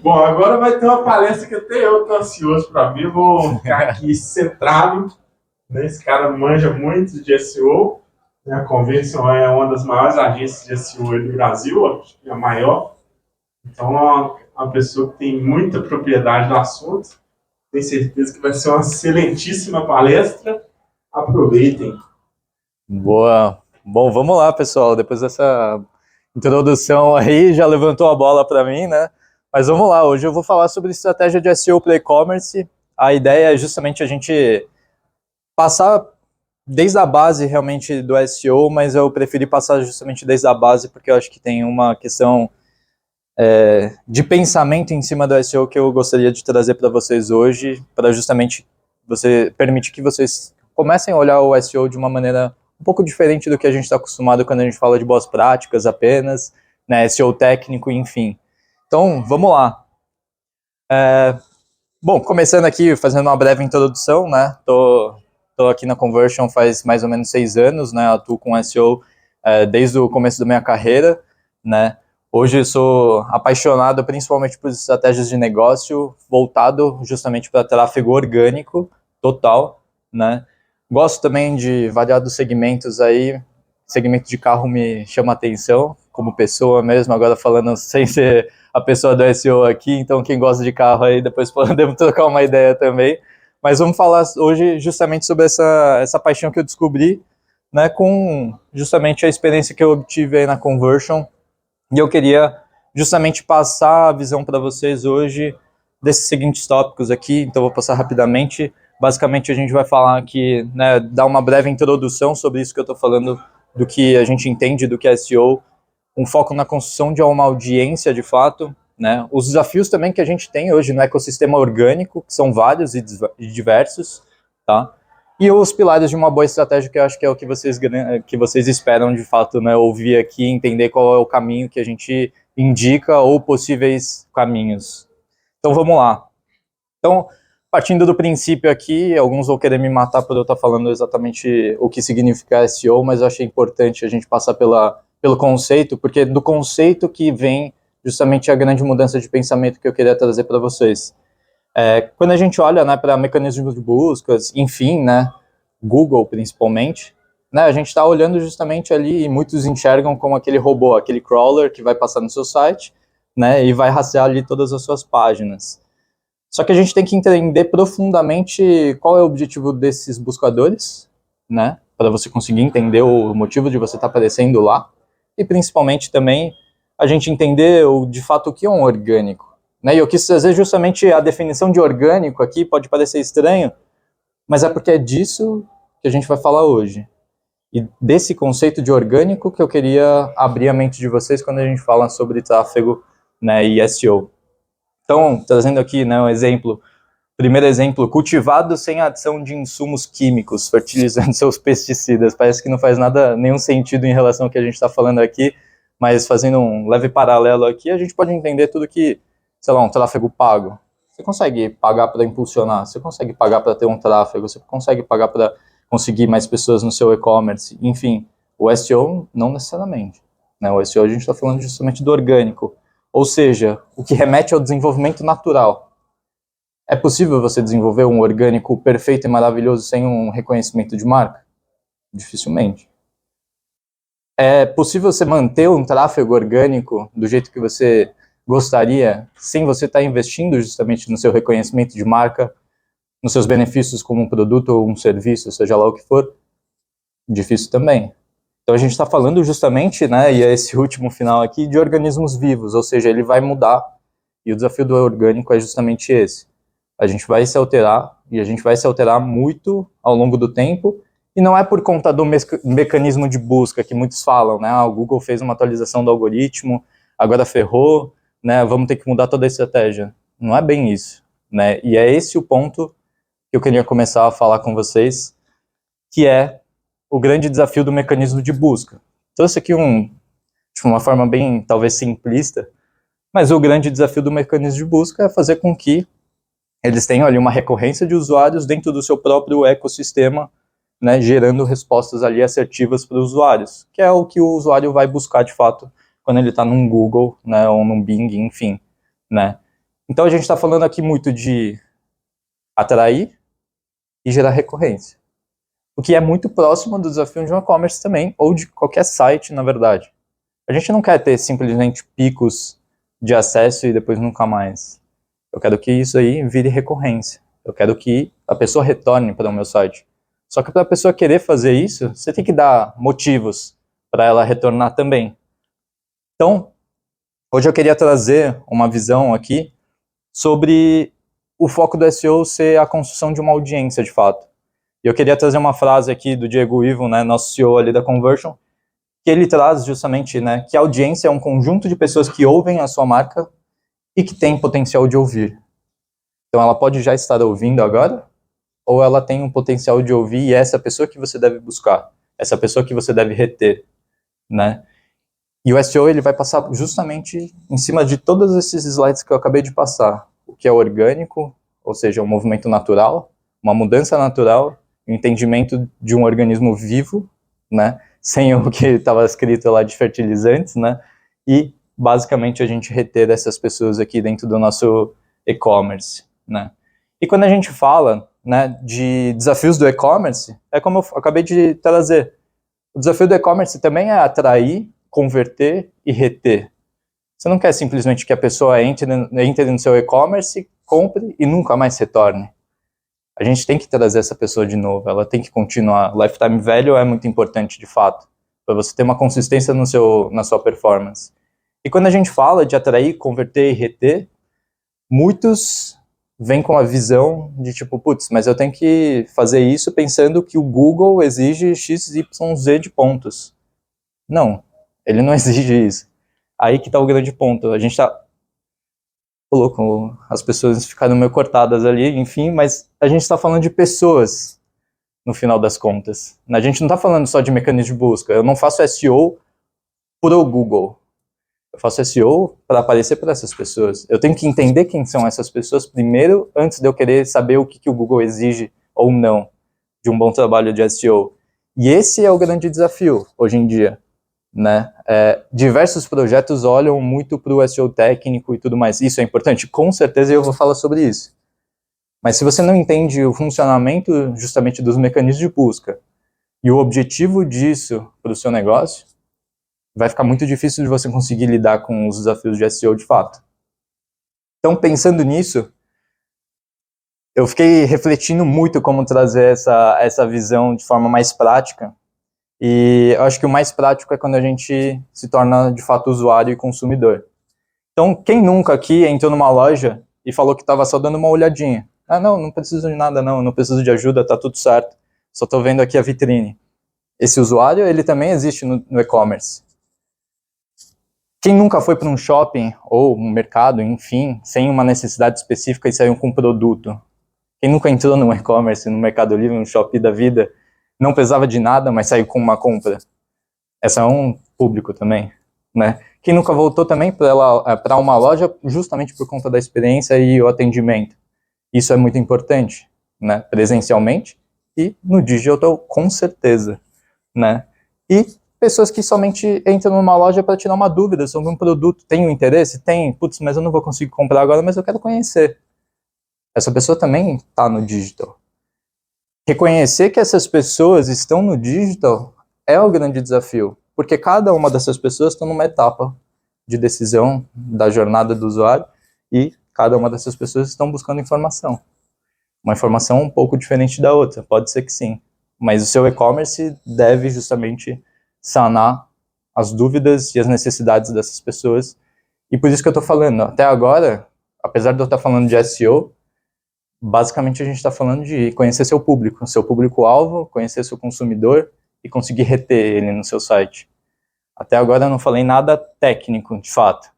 Bom, agora vai ter uma palestra que até eu estou ansioso para ver. Vou ficar aqui centrado, né? Esse cara manja muito de SEO. Né? A Convention é uma das maiores agências de SEO do Brasil, acho que é a maior. Então, é uma pessoa que tem muita propriedade do assunto. Tenho certeza que vai ser uma excelentíssima palestra. Aproveitem. Boa. Bom, vamos lá, pessoal. Depois dessa introdução aí, já levantou a bola para mim, né? Mas vamos lá, hoje eu vou falar sobre estratégia de SEO para e-commerce. A ideia é justamente a gente passar desde a base realmente do SEO, mas eu preferi passar justamente desde a base porque eu acho que tem uma questão de pensamento em cima do SEO que eu gostaria de trazer para vocês hoje, para justamente permitir que vocês comecem a olhar o SEO de uma maneira um pouco diferente do que a gente está acostumado quando a gente fala de boas práticas apenas, né, SEO técnico, enfim. Então, vamos lá. Bom, começando aqui, fazendo uma breve introdução, né, tô aqui na Conversion faz mais ou menos 6 anos, né, atuo com SEO desde o começo da minha carreira, né. Hoje eu sou apaixonado principalmente por estratégias de negócio, voltado justamente para tráfego orgânico total, né. Gosto também de variados segmentos aí, segmento de carro me chama atenção, como pessoa mesmo, agora falando sem ser a pessoa do SEO aqui, então quem gosta de carro aí, depois podemos trocar uma ideia também. Mas vamos falar hoje justamente sobre essa paixão que eu descobri, né, com justamente a experiência que eu obtive aí na Conversion, e eu queria justamente passar a visão para vocês hoje desses seguintes tópicos aqui, então vou passar rapidamente. Basicamente a gente vai falar aqui, né, dar uma breve introdução sobre isso que eu estou falando, do que a gente entende do que é SEO, um foco na construção de uma audiência de fato, né, os desafios também que a gente tem hoje no ecossistema orgânico, que são vários e diversos, tá? E os pilares de uma boa estratégia, que eu acho que é o que vocês esperam de fato, né, ouvir aqui, entender qual é o caminho que a gente indica ou possíveis caminhos. Então vamos lá. Então, partindo do princípio aqui, alguns vão querer me matar por eu estar falando exatamente o que significa SEO, mas eu achei importante a gente passar pelo conceito, porque é do conceito que vem justamente a grande mudança de pensamento que eu queria trazer para vocês. Quando a gente olha, né, para mecanismos de buscas, enfim, né, Google principalmente, né, a gente está olhando justamente ali e muitos enxergam como aquele robô, aquele crawler que vai passar no seu site, né, e vai rastrear ali todas as suas páginas. Só que a gente tem que entender profundamente qual é o objetivo desses buscadores, né, para você conseguir entender o motivo de você estar aparecendo lá, e principalmente também a gente entender de fato o que é um orgânico. Né, e eu quis trazer justamente a definição de orgânico aqui, pode parecer estranho, mas é porque é disso que a gente vai falar hoje. E desse conceito de orgânico que eu queria abrir a mente de vocês quando a gente fala sobre tráfego, né, e SEO. Então, trazendo aqui, né, um exemplo, primeiro exemplo, cultivado sem adição de insumos químicos, fertilizando seus pesticidas. Parece que não faz nenhum sentido em relação ao que a gente está falando aqui, mas fazendo um leve paralelo aqui, a gente pode entender tudo que, sei lá, um tráfego pago. Você consegue pagar para impulsionar, você consegue pagar para ter um tráfego, você consegue pagar para conseguir mais pessoas no seu e-commerce, enfim. O SEO não necessariamente. Né? O SEO a gente está falando justamente do orgânico, ou seja, o que remete ao desenvolvimento natural. É possível você desenvolver um orgânico perfeito e maravilhoso sem um reconhecimento de marca? Dificilmente. É possível você manter um tráfego orgânico do jeito que você gostaria, sem você estar investindo justamente no seu reconhecimento de marca, nos seus benefícios como um produto ou um serviço, seja lá o que for? Difícil também. Então a gente está falando justamente, né, e é esse último final aqui, de organismos vivos, ou seja, ele vai mudar, e o desafio do orgânico é justamente esse. A gente vai se alterar, e a gente vai se alterar muito ao longo do tempo, e não é por conta do mecanismo de busca que muitos falam, né, o Google fez uma atualização do algoritmo, agora ferrou, né, vamos ter que mudar toda a estratégia. Não é bem isso, né, e é esse o ponto que eu queria começar a falar com vocês, que é o grande desafio do mecanismo de busca. Trouxe aqui de uma forma bem, talvez, simplista, mas o grande desafio do mecanismo de busca é fazer com que eles tenham ali uma recorrência de usuários dentro do seu próprio ecossistema, né, gerando respostas ali assertivas para os usuários, que é o que o usuário vai buscar de fato quando ele está num Google, né, ou num Bing, enfim, né. Então a gente está falando aqui muito de atrair e gerar recorrência. O que é muito próximo do desafio de um e-commerce também, ou de qualquer site, na verdade. A gente não quer ter simplesmente picos de acesso e depois nunca mais. Eu quero que isso aí vire recorrência. Eu quero que a pessoa retorne para o meu site. Só que para a pessoa querer fazer isso, você tem que dar motivos para ela retornar também. Então, hoje eu queria trazer uma visão aqui sobre o foco do SEO ser a construção de uma audiência, de fato. E eu queria trazer uma frase aqui do Diego Ivo, né, nosso CEO ali da Conversion, que ele traz justamente, né, que a audiência é um conjunto de pessoas que ouvem a sua marca e que tem potencial de ouvir. Então ela pode já estar ouvindo agora, ou ela tem um potencial de ouvir e é essa pessoa que você deve buscar, essa pessoa que você deve reter, né? E o SEO ele vai passar justamente em cima de todos esses slides que eu acabei de passar, o que é orgânico, ou seja, um movimento natural, uma mudança natural, um entendimento de um organismo vivo, né, sem o que estava escrito lá de fertilizantes, né, e basicamente a gente reter essas pessoas aqui dentro do nosso e-commerce, né. E quando a gente fala, né, de desafios do e-commerce, é como eu acabei de trazer. O desafio do e-commerce também é atrair, converter e reter. Você não quer simplesmente que a pessoa entre no seu e-commerce, compre e nunca mais retorne. A gente tem que trazer essa pessoa de novo, ela tem que continuar. Lifetime value é muito importante, de fato, para você ter uma consistência na sua performance. E quando a gente fala de atrair, converter e reter, muitos vêm com a visão de tipo, putz, mas eu tenho que fazer isso pensando que o Google exige XYZ de pontos. Não, ele não exige isso. Aí que tá o grande ponto. A gente tá louco, as pessoas ficaram meio cortadas ali, enfim, mas a gente está falando de pessoas, no final das contas. A gente não está falando só de mecanismo de busca. Eu não faço SEO pro Google. Eu faço SEO para aparecer para essas pessoas. Eu tenho que entender quem são essas pessoas primeiro, antes de eu querer saber o que o Google exige ou não de um bom trabalho de SEO. E esse é o grande desafio hoje em dia, né? Diversos projetos olham muito para o SEO técnico e tudo mais. Isso é importante? Com certeza eu vou falar sobre isso. Mas se você não entende o funcionamento justamente dos mecanismos de busca e o objetivo disso para o seu negócio, vai ficar muito difícil de você conseguir lidar com os desafios de SEO de fato. Então, pensando nisso, eu fiquei refletindo muito como trazer essa visão de forma mais prática. E eu acho que o mais prático é quando a gente se torna, de fato, usuário e consumidor. Então, quem nunca aqui entrou numa loja e falou que estava só dando uma olhadinha? Ah, não preciso de nada, não preciso de ajuda, tá tudo certo. Só estou vendo aqui a vitrine. Esse usuário, ele também existe no e-commerce. Quem nunca foi para um shopping ou um mercado, enfim, sem uma necessidade específica e saiu com um produto? Quem nunca entrou no e-commerce, no Mercado Livre, no Shopee da vida, não precisava de nada, mas saiu com uma compra? Essa é um público também, né? Quem nunca voltou também para uma loja justamente por conta da experiência e o atendimento? Isso é muito importante, né? Presencialmente e no digital, com certeza, né? E pessoas que somente entram numa loja para tirar uma dúvida sobre um produto. Tem um interesse? Tem. Putz, mas eu não vou conseguir comprar agora, mas eu quero conhecer. Essa pessoa também está no digital. Reconhecer que essas pessoas estão no digital é o grande desafio, porque cada uma dessas pessoas está numa etapa de decisão da jornada do usuário e cada uma dessas pessoas estão buscando informação. Uma informação um pouco diferente da outra, pode ser que sim, mas o seu e-commerce deve justamente sanar as dúvidas e as necessidades dessas pessoas, e por isso que eu estou falando, até agora, apesar de eu estar falando de SEO, basicamente a gente está falando de conhecer seu público-alvo, conhecer seu consumidor e conseguir reter ele no seu site. Até agora eu não falei nada técnico, de fato,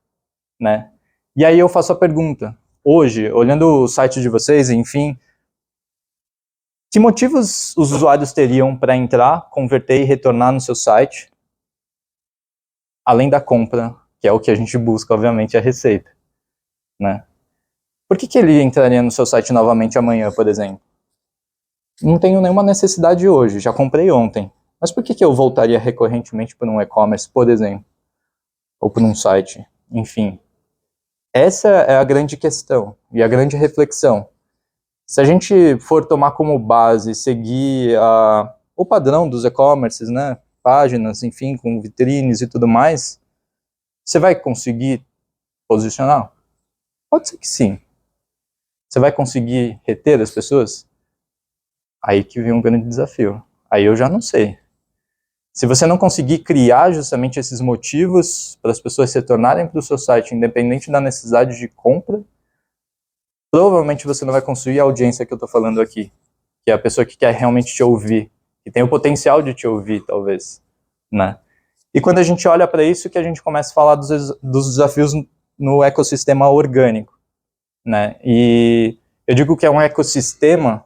né? E aí eu faço a pergunta, hoje, olhando o site de vocês, enfim, que motivos os usuários teriam para entrar, converter e retornar no seu site, além da compra, que é o que a gente busca, obviamente, a receita, né? Por que ele entraria no seu site novamente amanhã, por exemplo? Não tenho nenhuma necessidade hoje, já comprei ontem. Mas por que eu voltaria recorrentemente por um e-commerce, por exemplo? Ou por um site, enfim. Essa é a grande questão e a grande reflexão. Se a gente for tomar como base, seguir o padrão dos e-commerces, né, páginas, enfim, com vitrines e tudo mais, você vai conseguir posicionar? Pode ser que sim. Você vai conseguir reter as pessoas? Aí que vem um grande desafio. Aí eu já não sei. Se você não conseguir criar justamente esses motivos para as pessoas se retornarem para o seu site, independente da necessidade de compra, provavelmente você não vai construir a audiência que eu estou falando aqui, que é a pessoa que quer realmente te ouvir, que tem o potencial de te ouvir, talvez, né? E quando a gente olha para isso, que a gente começa a falar dos desafios no ecossistema orgânico, né? E eu digo que é um ecossistema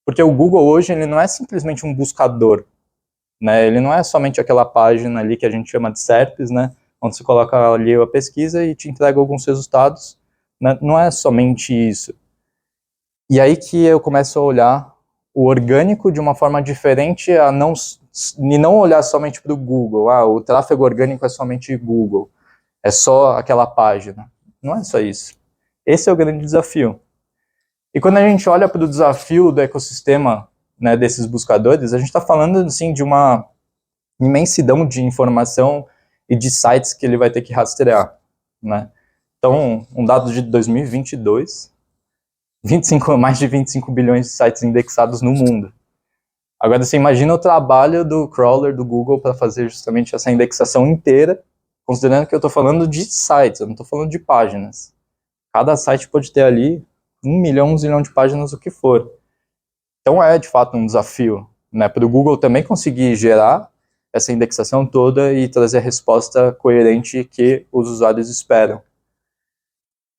porque o Google hoje ele não é simplesmente um buscador, né? Ele não é somente aquela página ali que a gente chama de SERPs, né? Onde você coloca ali a pesquisa e te entrega alguns resultados, né? Não é somente isso. E aí que eu começo a olhar o orgânico de uma forma diferente, e não olhar somente para o Google. O tráfego orgânico é somente Google, é só aquela página. Não é só isso. Esse é o grande desafio. E quando a gente olha para o desafio do ecossistema, né, desses buscadores, a gente está falando assim, de uma imensidão de informação e de sites que ele vai ter que rastrear, né? Então, um dado de 2022, mais de 25 bilhões de sites indexados no mundo. Agora, você imagina o trabalho do crawler do Google para fazer justamente essa indexação inteira, considerando que eu estou falando de sites, eu não estou falando de páginas. Cada site pode ter ali 1 milhão, 1 zilhão de páginas, o que for. Então é, de fato, um desafio, né, para o Google também conseguir gerar essa indexação toda e trazer a resposta coerente que os usuários esperam.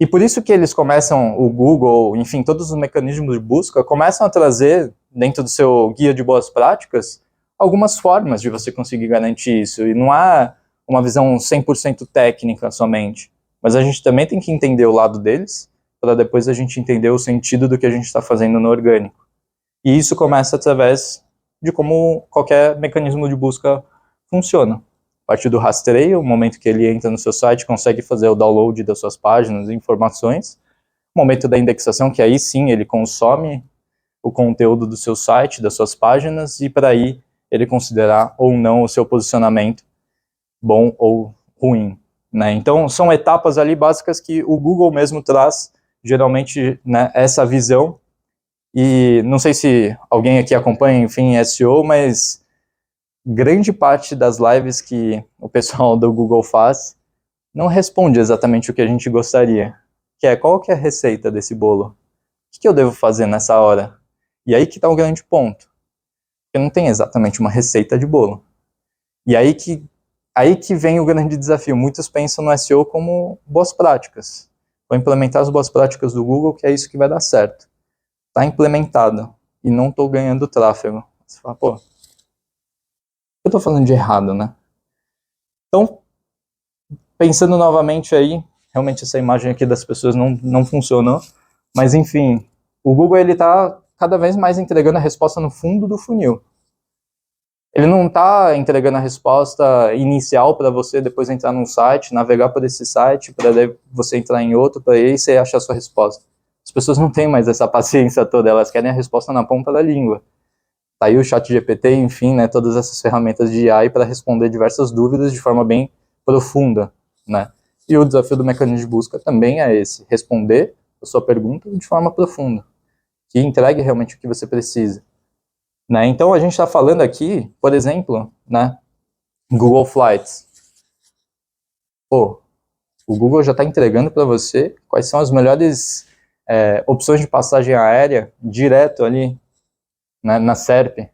E por isso que eles começam, o Google, enfim, todos os mecanismos de busca, começam a trazer, dentro do seu guia de boas práticas, algumas formas de você conseguir garantir isso. E não há uma visão 100% técnica somente, mas a gente também tem que entender o lado deles, para depois a gente entender o sentido do que a gente está fazendo no orgânico. E isso começa através de como qualquer mecanismo de busca funciona. A partir do rastreio, o momento que ele entra no seu site, consegue fazer o download das suas páginas e informações. O momento da indexação, que aí sim ele consome o conteúdo do seu site, das suas páginas, e para aí ele considerar ou não o seu posicionamento bom ou ruim, né? Então, são etapas ali básicas que o Google mesmo traz, geralmente, né, essa visão. E não sei se alguém aqui acompanha, enfim, SEO, mas grande parte das lives que o pessoal do Google faz não responde exatamente o que a gente gostaria, que é qual que é a receita desse bolo? O que eu devo fazer nessa hora? E aí que está o grande ponto, porque não tem exatamente uma receita de bolo. E aí que vem o grande desafio. Muitos pensam no SEO como boas práticas. Vou implementar as boas práticas do Google, que é isso que vai dar certo. Está implementado e não estou ganhando tráfego. Você fala, pô, eu estou falando de errado, né? Então, pensando novamente aí, realmente essa imagem aqui das pessoas não funcionou, mas enfim, o Google ele está cada vez mais entregando a resposta no fundo do funil. Ele não está entregando a resposta inicial para você depois entrar num site, navegar por esse site, para você entrar em outro, para aí você achar a sua resposta. As pessoas não têm mais essa paciência toda, elas querem a resposta na ponta da língua. Tá aí o ChatGPT, enfim, né, todas essas ferramentas de AI para responder diversas dúvidas de forma bem profunda, né? E o desafio do mecanismo de busca também é esse, responder a sua pergunta de forma profunda, que entregue realmente o que você precisa, né? Então a gente está falando aqui, por exemplo, né, Google Flights. Pô, o Google já está entregando para você quais são as melhores opções de passagem aérea direto ali, né, na SERP.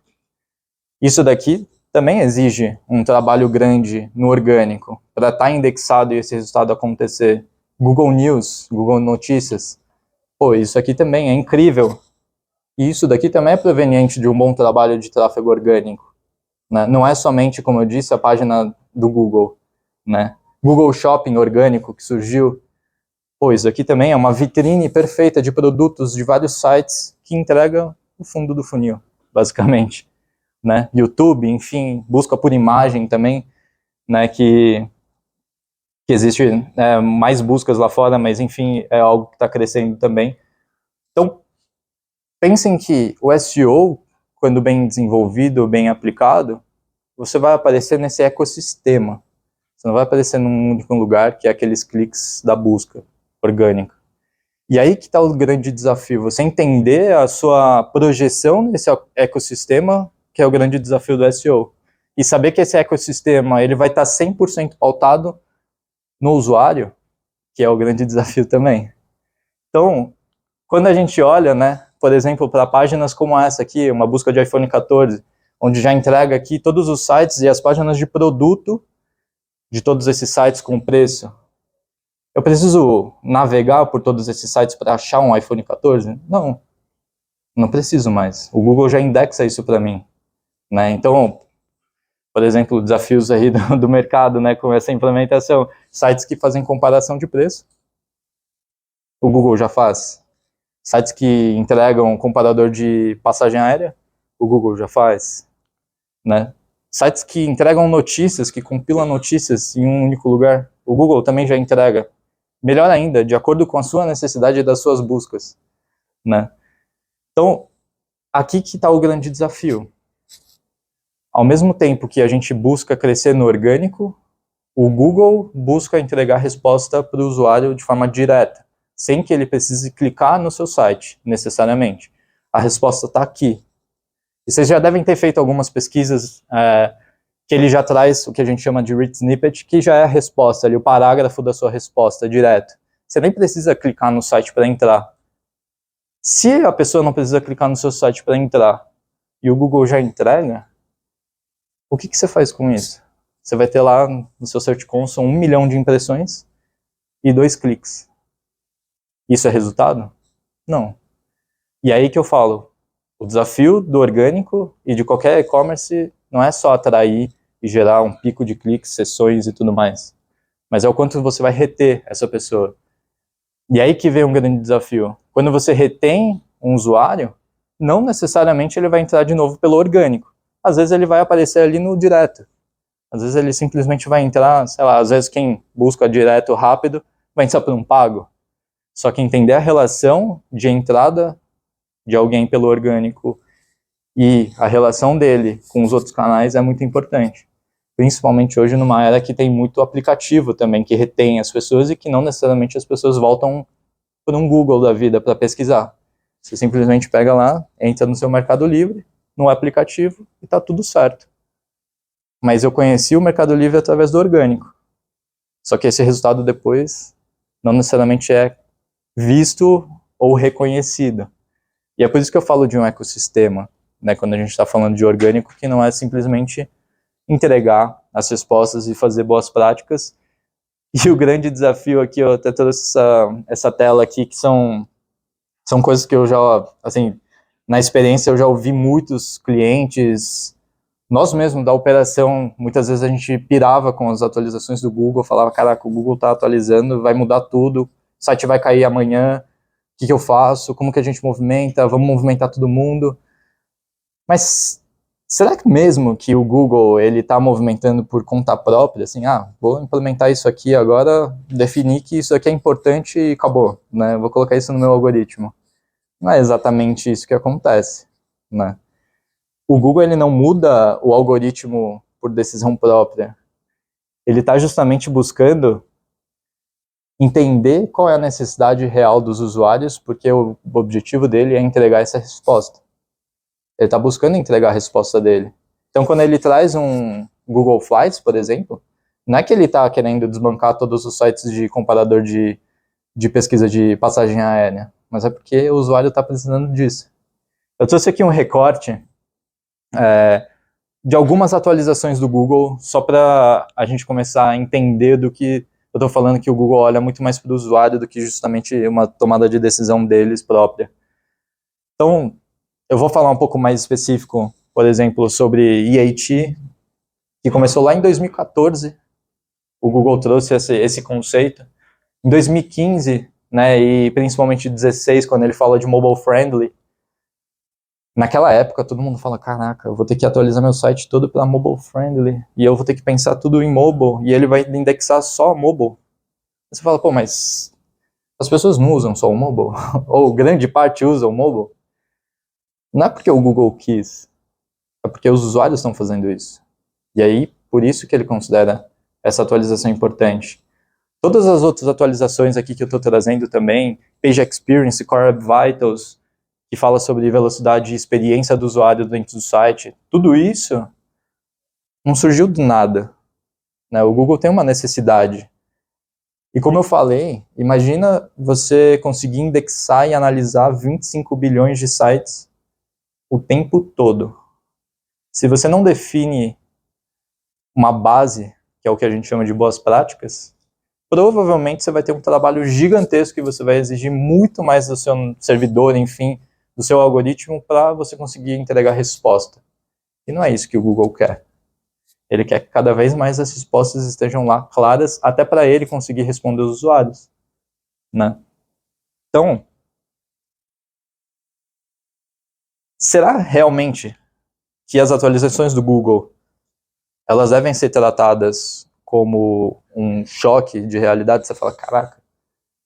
Isso daqui também exige um trabalho grande no orgânico para estar indexado e esse resultado acontecer. Google News, Google Notícias, pô, isso aqui também é incrível. E isso daqui também é proveniente de um bom trabalho de tráfego orgânico, né? Não é somente, como eu disse, a página do Google, né? Google Shopping orgânico que surgiu, pô, isso aqui também é uma vitrine perfeita de produtos de vários sites que entrega o fundo do funil, basicamente. Né, YouTube, enfim, busca por imagem também, né, que que existe mais buscas lá fora, mas enfim, é algo que está crescendo também. Então, pensem que o SEO, quando bem desenvolvido, bem aplicado, você vai aparecer nesse ecossistema. Você não vai aparecer num único lugar, que é aqueles cliques da busca orgânica. E aí que está o grande desafio, você entender a sua projeção nesse ecossistema, que é o grande desafio do SEO. E saber que esse ecossistema ele vai estar 100% pautado no usuário, que é o grande desafio também. Então, quando a gente olha, né, por exemplo, para páginas como essa aqui, uma busca de iPhone 14, onde já entrega aqui todos os sites e as páginas de produto de todos esses sites com preço. Eu preciso navegar por todos esses sites para achar um iPhone 14? Não, não preciso mais. O Google já indexa isso para mim, né? Então, por exemplo, desafios aí do mercado, né, com essa implementação, sites que fazem comparação de preço, o Google já faz. Sites que entregam um comparador de passagem aérea, o Google já faz, né? Sites que entregam notícias, que compilam notícias em um único lugar, o Google também já entrega. Melhor ainda, de acordo com a sua necessidade e das suas buscas, né? Então, aqui que está o grande desafio. Ao mesmo tempo que a gente busca crescer no orgânico, o Google busca entregar resposta para o usuário de forma direta, sem que ele precise clicar no seu site, necessariamente. A resposta está aqui. E vocês já devem ter feito algumas pesquisas que ele já traz o que a gente chama de rich snippet, que já é a resposta, ali, o parágrafo da sua resposta direto. Você nem precisa clicar no site para entrar. Se a pessoa não precisa clicar no seu site para entrar e o Google já entrega, o que você faz com isso? Você vai ter lá no seu Search Console 1 milhão de impressões e 2 cliques. Isso é resultado? Não. E aí que eu falo, o desafio do orgânico e de qualquer e-commerce não é só atrair e gerar um pico de cliques, sessões e tudo mais, mas é o quanto você vai reter essa pessoa. E aí que vem um grande desafio. Quando você retém um usuário, não necessariamente ele vai entrar de novo pelo orgânico. Às vezes ele vai aparecer ali no direto. Às vezes ele simplesmente vai entrar, sei lá, às vezes quem busca direto rápido vai entrar por um pago. Só que entender a relação de entrada de alguém pelo orgânico e a relação dele com os outros canais é muito importante. Principalmente hoje numa era que tem muito aplicativo também, que retém as pessoas e que não necessariamente as pessoas voltam por um Google da vida para pesquisar. Você simplesmente pega lá, entra no seu Mercado Livre, no aplicativo e está tudo certo. Mas eu conheci o Mercado Livre através do orgânico. Só que esse resultado depois não necessariamente é visto ou reconhecido. E é por isso que eu falo de um ecossistema, né, quando a gente está falando de orgânico, que não é simplesmente entregar as respostas e fazer boas práticas. E o grande desafio aqui, eu até trouxe essa tela aqui, que são coisas que eu já, assim, na experiência eu já ouvi muitos clientes, nós mesmos da operação, muitas vezes a gente pirava com as atualizações do Google, falava, caraca, o Google está atualizando, vai mudar tudo, o site vai cair amanhã, o que eu faço, como que a gente movimenta, vamos movimentar todo mundo. Mas será que mesmo que o Google ele está movimentando por conta própria, assim, vou implementar isso aqui agora, definir que isso aqui é importante e acabou, né? Vou colocar isso no meu algoritmo. Não é exatamente isso que acontece, né? O Google ele não muda o algoritmo por decisão própria. Ele está justamente buscando entender qual é a necessidade real dos usuários, porque o objetivo dele é entregar essa resposta. Ele está buscando entregar a resposta dele. Então, quando ele traz um Google Flights, por exemplo, não é que ele está querendo desbancar todos os sites de comparador de pesquisa de passagem aérea, mas é porque o usuário está precisando disso. Eu trouxe aqui um recorte de algumas atualizações do Google, só para a gente começar a entender do que eu estou falando, que o Google olha muito mais para o usuário do que justamente uma tomada de decisão deles própria. Então, eu vou falar um pouco mais específico, por exemplo, sobre EAT, que começou lá em 2014, o Google trouxe esse conceito. Em 2015, né, e principalmente 2016, quando ele fala de mobile friendly, naquela época todo mundo fala, caraca, eu vou ter que atualizar meu site todo para mobile friendly, e eu vou ter que pensar tudo em mobile, e ele vai indexar só mobile. Você fala, pô, mas as pessoas não usam só o mobile, ou grande parte usa o mobile. Não é porque o Google quis, é porque os usuários estão fazendo isso. E aí, por isso que ele considera essa atualização importante. Todas as outras atualizações aqui que eu estou trazendo também, Page Experience, Core Web Vitals, que fala sobre velocidade e experiência do usuário dentro do site, tudo isso não surgiu do nada, né? O Google tem uma necessidade. E como eu falei, imagina você conseguir indexar e analisar 25 bilhões de sites o tempo todo. Se você não define uma base, que é o que a gente chama de boas práticas, provavelmente você vai ter um trabalho gigantesco que você vai exigir muito mais do seu servidor, enfim, do seu algoritmo para você conseguir entregar resposta. E não é isso que o Google quer. Ele quer que cada vez mais as respostas estejam lá claras, até para ele conseguir responder os usuários, né? Então, será realmente que as atualizações do Google elas devem ser tratadas como um choque de realidade? Você fala, caraca,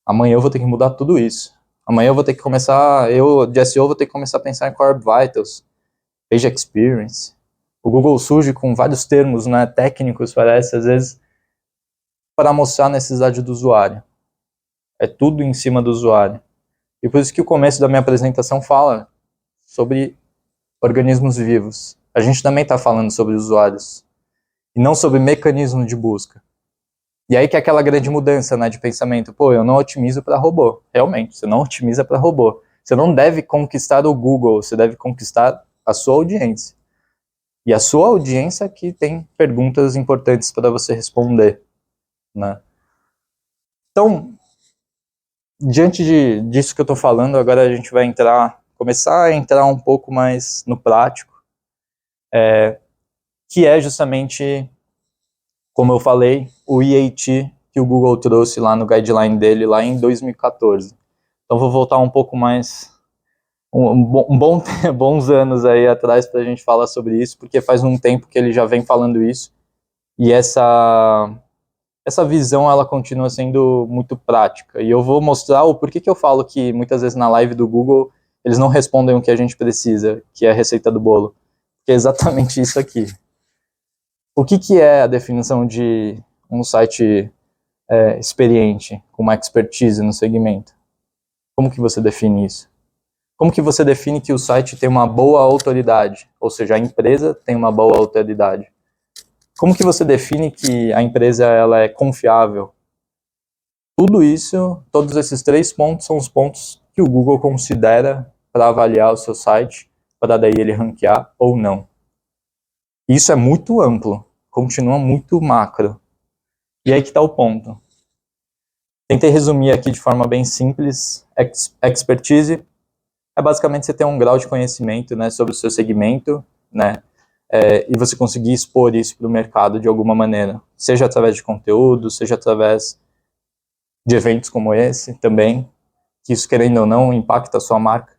amanhã eu vou ter que mudar tudo isso. Amanhã eu vou ter que começar, de SEO, vou ter que começar a pensar em Core Vitals, Page Experience. O Google surge com vários termos, né, técnicos, parece, às vezes, para mostrar a necessidade do usuário. É tudo em cima do usuário. E por isso que o começo da minha apresentação fala sobre organismos vivos. A gente também está falando sobre usuários, e não sobre mecanismo de busca. E aí que é aquela grande mudança, né, de pensamento. Pô, eu não otimizo para robô. Realmente, você não otimiza para robô. Você não deve conquistar o Google, você deve conquistar a sua audiência. E a sua audiência que tem perguntas importantes para você responder, né? Então, diante disso que eu estou falando, agora a gente vai começar a entrar um pouco mais no prático, que é justamente, como eu falei, o EAT que o Google trouxe lá no guideline dele, lá em 2014. Então vou voltar um pouco mais, bons anos aí atrás para a gente falar sobre isso, porque faz um tempo que ele já vem falando isso, e essa visão ela continua sendo muito prática. E eu vou mostrar o porquê que eu falo que muitas vezes na live do Google eles não respondem o que a gente precisa, que é a receita do bolo. Que é exatamente isso aqui. O que é a definição de um site experiente, com uma expertise no segmento? Como que você define isso? Como que você define que o site tem uma boa autoridade? Ou seja, a empresa tem uma boa autoridade. Como que você define que a empresa ela é confiável? Tudo isso, todos esses 3 pontos são os pontos que o Google considera para avaliar o seu site, para daí ele ranquear ou não. Isso é muito amplo, continua muito macro. E aí que está o ponto. Tentei resumir aqui de forma bem simples. Expertise é basicamente você ter um grau de conhecimento, né, sobre o seu segmento, né, e você conseguir expor isso para o mercado de alguma maneira, seja através de conteúdo, seja através de eventos como esse também, que isso, querendo ou não, impacta a sua marca.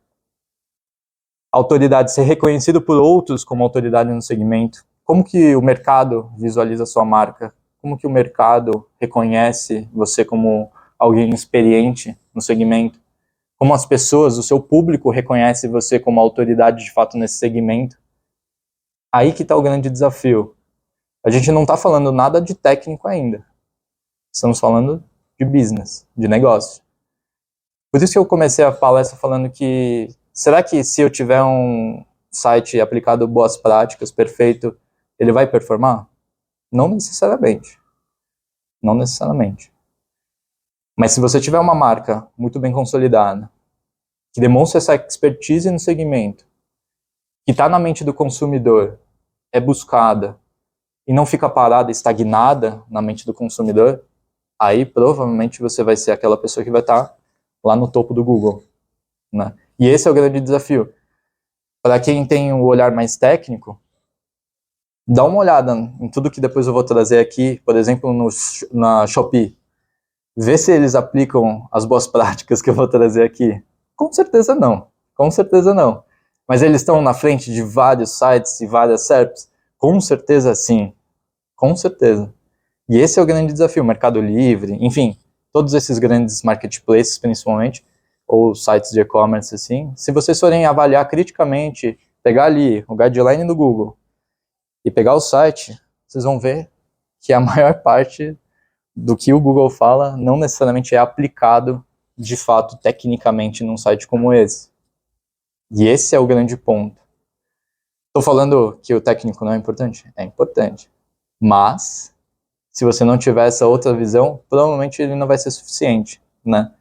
Autoridade, ser reconhecido por outros como autoridade no segmento. Como que o mercado visualiza a sua marca? Como que o mercado reconhece você como alguém experiente no segmento? Como as pessoas, o seu público reconhece você como autoridade de fato nesse segmento? Aí que está o grande desafio. A gente não está falando nada de técnico ainda. Estamos falando de business, de negócio. Por isso que eu comecei a palestra falando que, será que se eu tiver um site aplicado boas práticas, perfeito, ele vai performar? Não necessariamente. Não necessariamente. Mas se você tiver uma marca muito bem consolidada, que demonstra essa expertise no segmento, que está na mente do consumidor, é buscada, e não fica parada, estagnada na mente do consumidor, aí provavelmente você vai ser aquela pessoa que vai estar lá no topo do Google, né? E esse é o grande desafio. Para quem tem um olhar mais técnico, dá uma olhada em tudo que depois eu vou trazer aqui, por exemplo, na Shopee. Vê se eles aplicam as boas práticas que eu vou trazer aqui. Com certeza não. Com certeza não. Mas eles estão na frente de vários sites e várias SERPs? Com certeza sim. Com certeza. E esse é o grande desafio. Mercado Livre, enfim, todos esses grandes marketplaces, principalmente, ou sites de e-commerce, assim, se vocês forem avaliar criticamente, pegar ali o guideline do Google e pegar o site, vocês vão ver que a maior parte do que o Google fala não necessariamente é aplicado, de fato, tecnicamente, num site como esse. E esse é o grande ponto. Estou falando que o técnico não é importante? É importante. Mas, se você não tiver essa outra visão, provavelmente ele não vai ser suficiente, né?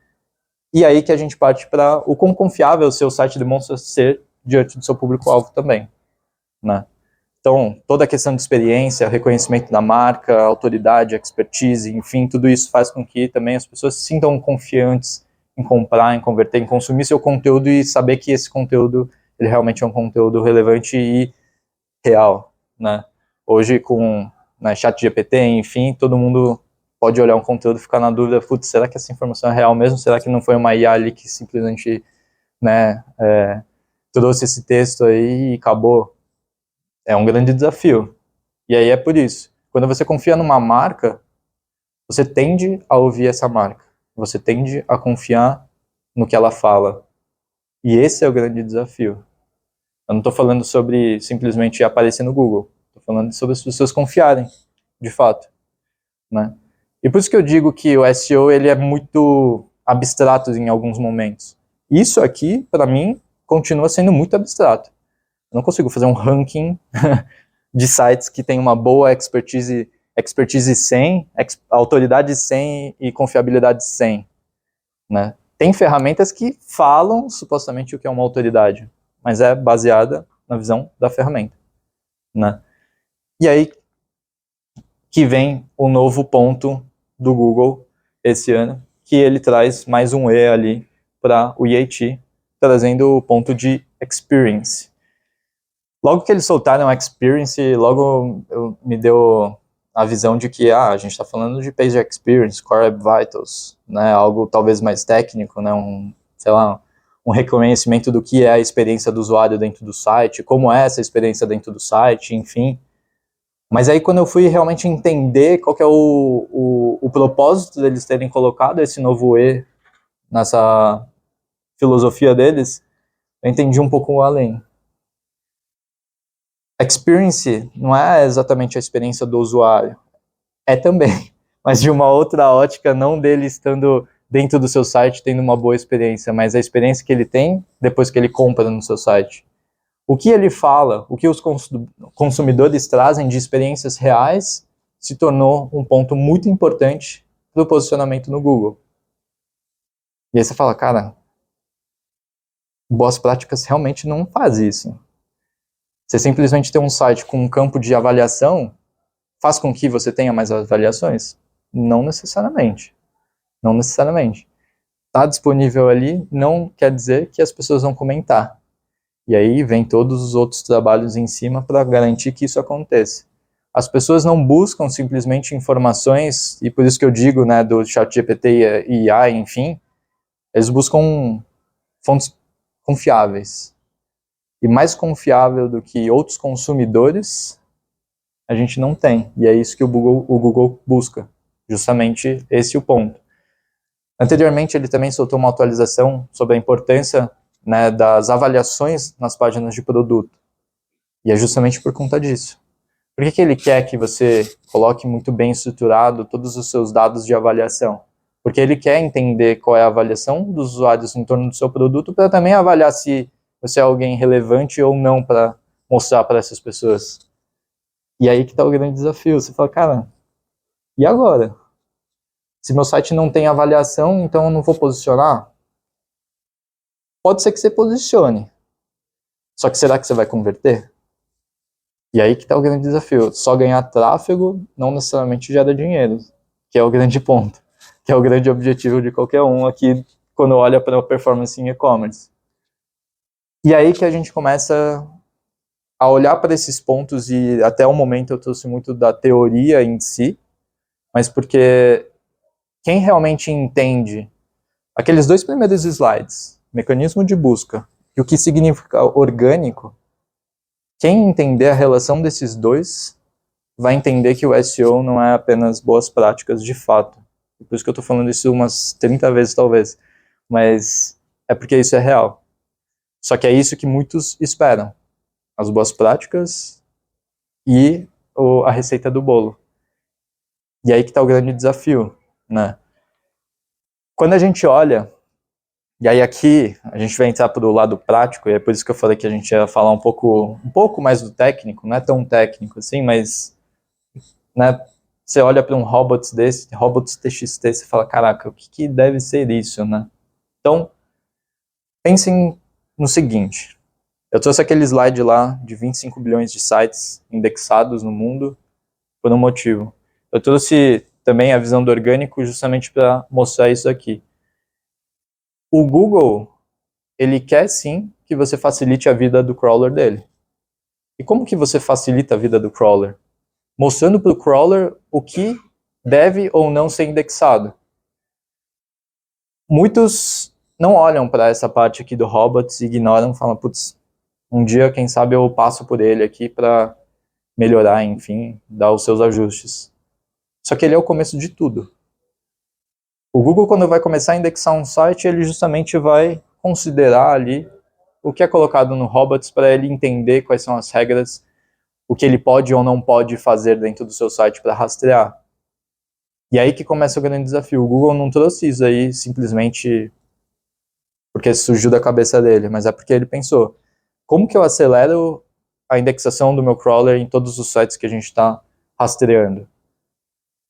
E aí que a gente parte para o quão confiável o seu site demonstra ser diante do seu público-alvo também, né? Então, toda a questão de experiência, reconhecimento da marca, autoridade, expertise, enfim, tudo isso faz com que também as pessoas se sintam confiantes em comprar, em converter, em consumir seu conteúdo e saber que esse conteúdo, ele realmente é um conteúdo relevante e real, né? Hoje, com chat GPT, enfim, todo mundo pode olhar um conteúdo e ficar na dúvida, putz, será que essa informação é real mesmo? Será que não foi uma IA ali que simplesmente, né, trouxe esse texto aí e acabou? É um grande desafio. E aí é por isso. Quando você confia numa marca, você tende a ouvir essa marca. Você tende a confiar no que ela fala. E esse é o grande desafio. Eu não estou falando sobre simplesmente aparecer no Google. Estou falando sobre as pessoas confiarem, de fato, né? E por isso que eu digo que o SEO ele é muito abstrato em alguns momentos. Isso aqui, para mim, continua sendo muito abstrato. Eu não consigo fazer um ranking de sites que tem uma boa expertise 100, autoridade 100 e confiabilidade 100, né? Tem ferramentas que falam supostamente o que é uma autoridade, mas é baseada na visão da ferramenta, né? E aí que vem o novo ponto do Google esse ano, que ele traz mais um E ali para o IAT, trazendo o ponto de experience. Logo que eles soltaram a experience, logo me deu a visão de que a gente está falando de page experience, core web vitals, né, algo talvez mais técnico, né, sei lá, um reconhecimento do que é a experiência do usuário dentro do site, como é essa experiência dentro do site, enfim. Mas aí quando eu fui realmente entender qual que é o propósito deles terem colocado esse novo E nessa filosofia deles, eu entendi um pouco além. Experience não é exatamente a experiência do usuário, é também, mas de uma outra ótica, não dele estando dentro do seu site tendo uma boa experiência, mas a experiência que ele tem depois que ele compra no seu site. O que ele fala, o que os consumidores trazem de experiências reais se tornou um ponto muito importante para o posicionamento no Google. E aí você fala, cara, boas práticas realmente não faz isso. Você simplesmente ter um site com um campo de avaliação faz com que você tenha mais avaliações? Não necessariamente. Não necessariamente. Está disponível ali não quer dizer que as pessoas vão comentar. E aí vem todos os outros trabalhos em cima para garantir que isso aconteça. As pessoas não buscam simplesmente informações, e por isso que eu digo, né, do ChatGPT e IA, enfim, eles buscam fontes confiáveis. E mais confiável do que outros consumidores, a gente não tem. E é isso que o Google busca. Justamente esse é o ponto. Anteriormente, ele também soltou uma atualização sobre a importância, né, das avaliações nas páginas de produto. E é justamente por conta disso. Por que ele quer que você coloque muito bem estruturado todos os seus dados de avaliação? Porque ele quer entender qual é a avaliação dos usuários em torno do seu produto para também avaliar se você é alguém relevante ou não para mostrar para essas pessoas. E aí que está o grande desafio. Você fala, cara, e agora? Se meu site não tem avaliação, então eu não vou posicionar? Pode ser que você posicione. Só que será que você vai converter? E aí que está o grande desafio. Só ganhar tráfego não necessariamente gera dinheiro, que é o grande ponto, que é o grande objetivo de qualquer um aqui quando olha para a performance em e-commerce. E aí que a gente começa a olhar para esses pontos, e até o momento eu trouxe muito da teoria em si, mas porque quem realmente entende aqueles dois primeiros slides, mecanismo de busca e o que significa orgânico, quem entender a relação desses dois vai entender que o SEO não é apenas boas práticas de fato, Por isso que eu tô falando isso umas 30 vezes, talvez. Mas é porque isso é real. Só que é isso que muitos esperam. As boas práticas e a receita do bolo. E aí que tá o grande desafio, né? Quando a gente olha, e aí aqui a gente vai entrar pro lado prático, e é por isso que eu falei que a gente ia falar um pouco mais do técnico, não é tão técnico assim, mas, né, você olha para um robots TXT, você fala, caraca, o que deve ser isso, né? Então, pensem no seguinte, eu trouxe aquele slide lá de 25 bilhões de sites indexados no mundo por um motivo. Eu trouxe também a visão do orgânico justamente para mostrar isso aqui. O Google, ele quer sim que você facilite a vida do crawler dele. E como que você facilita a vida do crawler? Mostrando para o crawler o que deve ou não ser indexado. Muitos não olham para essa parte aqui do robots e ignoram, falam, putz, um dia, quem sabe, eu passo por ele aqui para melhorar, enfim, dar os seus ajustes. Só que ele é o começo de tudo. O Google, quando vai começar a indexar um site, ele justamente vai considerar ali o que é colocado no robots para ele entender quais são as regras, o que ele pode ou não pode fazer dentro do seu site para rastrear. E aí que começa o grande desafio. O Google não trouxe isso aí simplesmente porque surgiu da cabeça dele, mas é porque ele pensou, como que eu acelero a indexação do meu crawler em todos os sites que a gente está rastreando?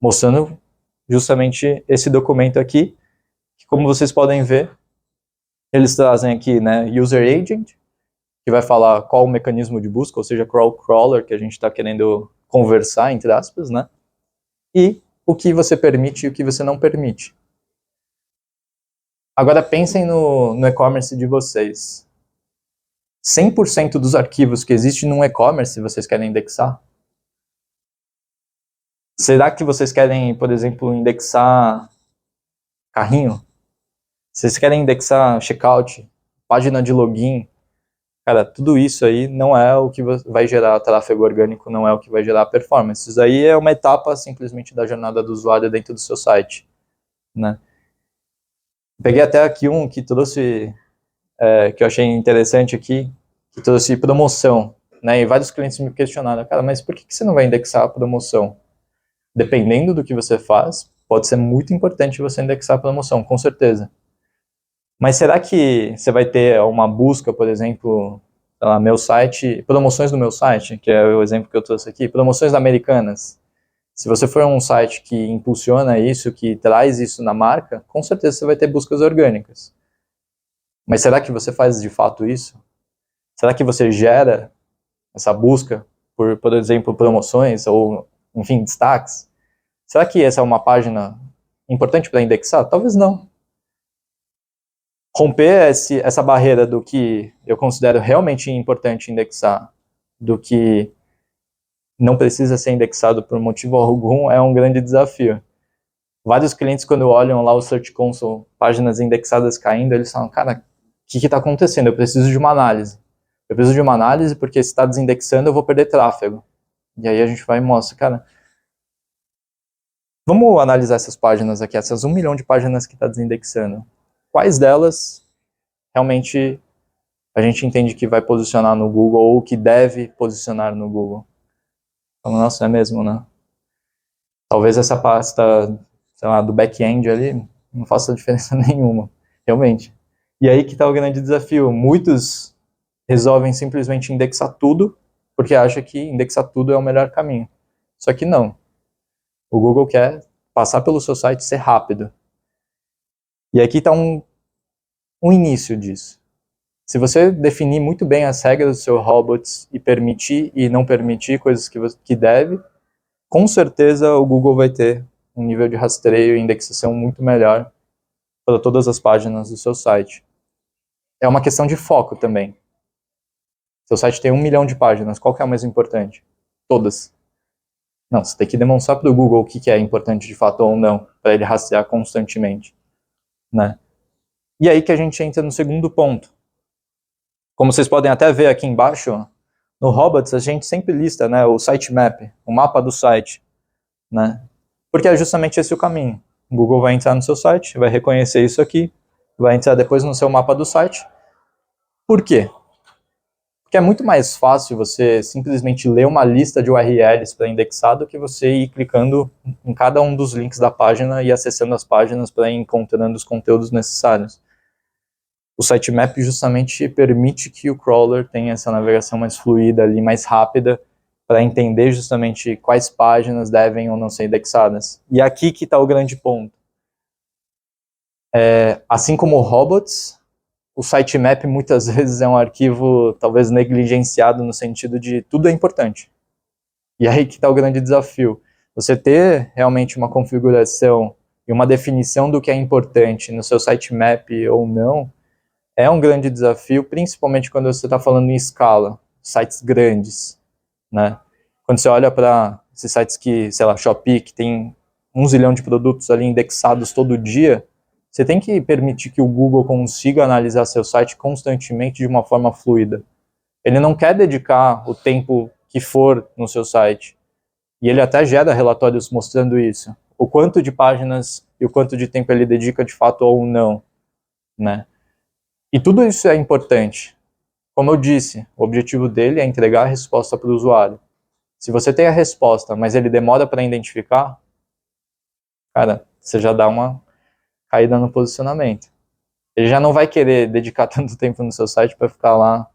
Mostrando justamente esse documento aqui, que como vocês podem ver, eles trazem aqui, né, User Agent, que vai falar qual o mecanismo de busca, ou seja, qual crawler que a gente está querendo conversar, entre aspas, né, e o que você permite e o que você não permite. Agora pensem no e-commerce de vocês. 100% dos arquivos que existem no e-commerce vocês querem indexar? Será que vocês querem, por exemplo, indexar carrinho? Vocês querem indexar checkout, página de login? Cara, tudo isso aí não é o que vai gerar tráfego orgânico, não é o que vai gerar performance. Isso aí é uma etapa simplesmente da jornada do usuário dentro do seu site, né? Peguei até aqui um que trouxe, que eu achei interessante aqui, que trouxe promoção, né? E vários clientes me questionaram, cara, mas por que você não vai indexar a promoção? Dependendo do que você faz, pode ser muito importante você indexar a promoção, com certeza. Mas será que você vai ter uma busca, por exemplo, sei lá, meu site, promoções do meu site, que é o exemplo que eu trouxe aqui, promoções americanas. Se você for um site que impulsiona isso, que traz isso na marca, com certeza você vai ter buscas orgânicas. Mas será que você faz de fato isso? Será que você gera essa busca por exemplo, promoções ou, enfim, destaques? Será que essa é uma página importante para indexar? Talvez não. Romper essa barreira do que eu considero realmente importante indexar, do que não precisa ser indexado por motivo algum, é um grande desafio. Vários clientes, quando olham lá o Search Console, páginas indexadas caindo, eles falam, cara, o que está acontecendo? Eu preciso de uma análise. Eu preciso de uma análise porque se está desindexando eu vou perder tráfego. E aí a gente vai e mostra, cara, vamos analisar essas páginas aqui, essas 1 milhão de páginas que está desindexando. Quais delas realmente a gente entende que vai posicionar no Google ou que deve posicionar no Google? Então, nossa, é mesmo, né? Talvez essa pasta, sei lá, do back-end ali não faça diferença nenhuma, realmente. E aí que está o grande desafio. Muitos resolvem simplesmente indexar tudo, porque acham que indexar tudo é o melhor caminho. Só que não. O Google quer passar pelo seu site e ser rápido. E aqui está um início disso. Se você definir muito bem as regras do seu robots e permitir e não permitir coisas que deve, com certeza o Google vai ter um nível de rastreio e indexação muito melhor para todas as páginas do seu site. É uma questão de foco também. Seu site tem 1 milhão de páginas, qual que é a mais importante? Todas. Não, você tem que demonstrar para o Google o que é importante de fato ou não, para ele rastrear constantemente, né? E aí que a gente entra no segundo ponto. Como vocês podem até ver aqui embaixo, no Robots a gente sempre lista, né, o sitemap, o mapa do site, né? Porque é justamente esse o caminho. O Google vai entrar no seu site, vai reconhecer isso aqui, vai entrar depois no seu mapa do site. Por quê? Porque é muito mais fácil você simplesmente ler uma lista de URLs para indexar do que você ir clicando em cada um dos links da página e acessando as páginas para ir encontrando os conteúdos necessários. O sitemap justamente permite que o crawler tenha essa navegação mais fluida ali, mais rápida, para entender justamente quais páginas devem ou não ser indexadas. E aqui que está o grande ponto. Assim como robots, o sitemap muitas vezes é um arquivo talvez negligenciado no sentido de tudo é importante. E aí que está o grande desafio. Você ter realmente uma configuração e uma definição do que é importante no seu sitemap ou não, é um grande desafio, principalmente quando você está falando em escala, sites grandes, né? Quando você olha para esses sites que, sei lá, Shopee, que tem 1 zilhão de produtos ali indexados todo dia, você tem que permitir que o Google consiga analisar seu site constantemente de uma forma fluida. Ele não quer dedicar o tempo que for no seu site. E ele até gera relatórios mostrando isso. O quanto de páginas e o quanto de tempo ele dedica de fato ou não, né? E tudo isso é importante. Como eu disse, o objetivo dele é entregar a resposta para o usuário. Se você tem a resposta, mas ele demora para identificar, cara, você já dá uma caída no posicionamento. Ele já não vai querer dedicar tanto tempo no seu site para ficar lá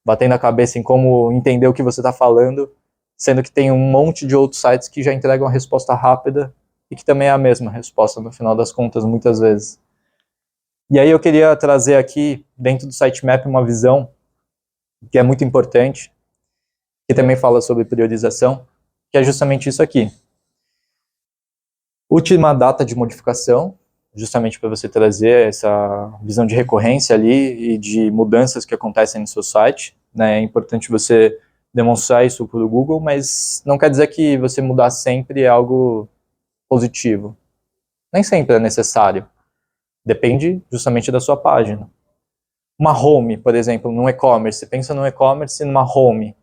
batendo a cabeça em como entender o que você está falando, sendo que tem um monte de outros sites que já entregam a resposta rápida e que também é a mesma resposta no final das contas, muitas vezes. E aí eu queria trazer aqui, dentro do sitemap, uma visão que é muito importante, que também fala sobre priorização, que é justamente isso aqui. Última data de modificação, justamente para você trazer essa visão de recorrência ali e de mudanças que acontecem no seu site, né? É importante você demonstrar isso para o Google, mas não quer dizer que você mudar sempre é algo positivo. Nem sempre é necessário. Depende justamente da sua página. Uma home, por exemplo, num e-commerce, pensa num e-commerce e numa home.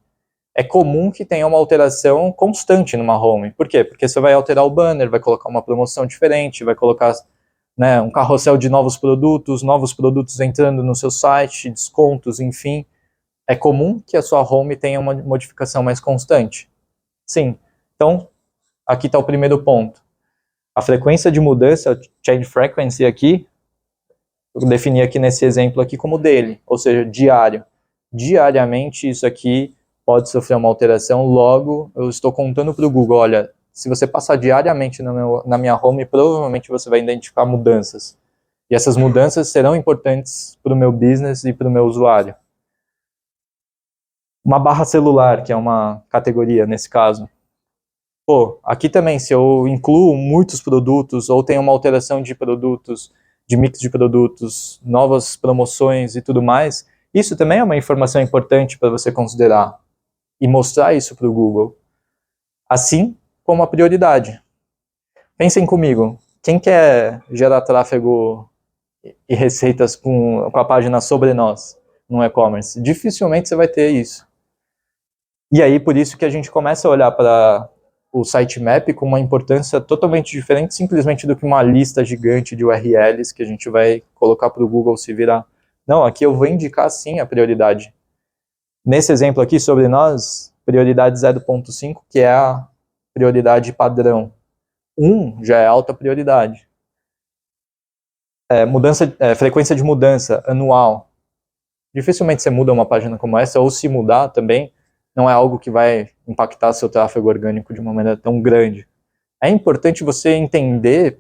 É comum que tenha uma alteração constante numa home. Por quê? Porque você vai alterar o banner, vai colocar uma promoção diferente, vai colocar, né, um carrossel de novos produtos entrando no seu site, descontos, enfim. É comum que a sua home tenha uma modificação mais constante. Sim. Então, aqui está o primeiro ponto. A frequência de mudança, change frequency aqui, eu defini aqui nesse exemplo aqui como dele, ou seja, diário. Diariamente isso aqui pode sofrer uma alteração, logo eu estou contando para o Google, olha, se você passar diariamente na minha home, provavelmente você vai identificar mudanças. E essas mudanças serão importantes para o meu business e para o meu usuário. Uma barra celular, que é uma categoria nesse caso. Pô, aqui também, se eu incluo muitos produtos ou tenho uma alteração de produtos, de mix de produtos, novas promoções e tudo mais, isso também é uma informação importante para você considerar e mostrar isso para o Google. Assim como a prioridade. Pensem comigo, quem quer gerar tráfego e receitas com a página sobre nós no e-commerce? Dificilmente você vai ter isso. E aí, por isso que a gente começa a olhar para o sitemap com uma importância totalmente diferente, simplesmente do que uma lista gigante de URLs que a gente vai colocar para o Google se virar. Não, aqui eu vou indicar sim a prioridade. Nesse exemplo aqui, sobre nós, prioridade 0.5, que é a prioridade padrão. 1 já é alta prioridade. Frequência de mudança anual. Dificilmente você muda uma página como essa, ou se mudar também, não é algo que vai impactar seu tráfego orgânico de uma maneira tão grande. É importante você entender,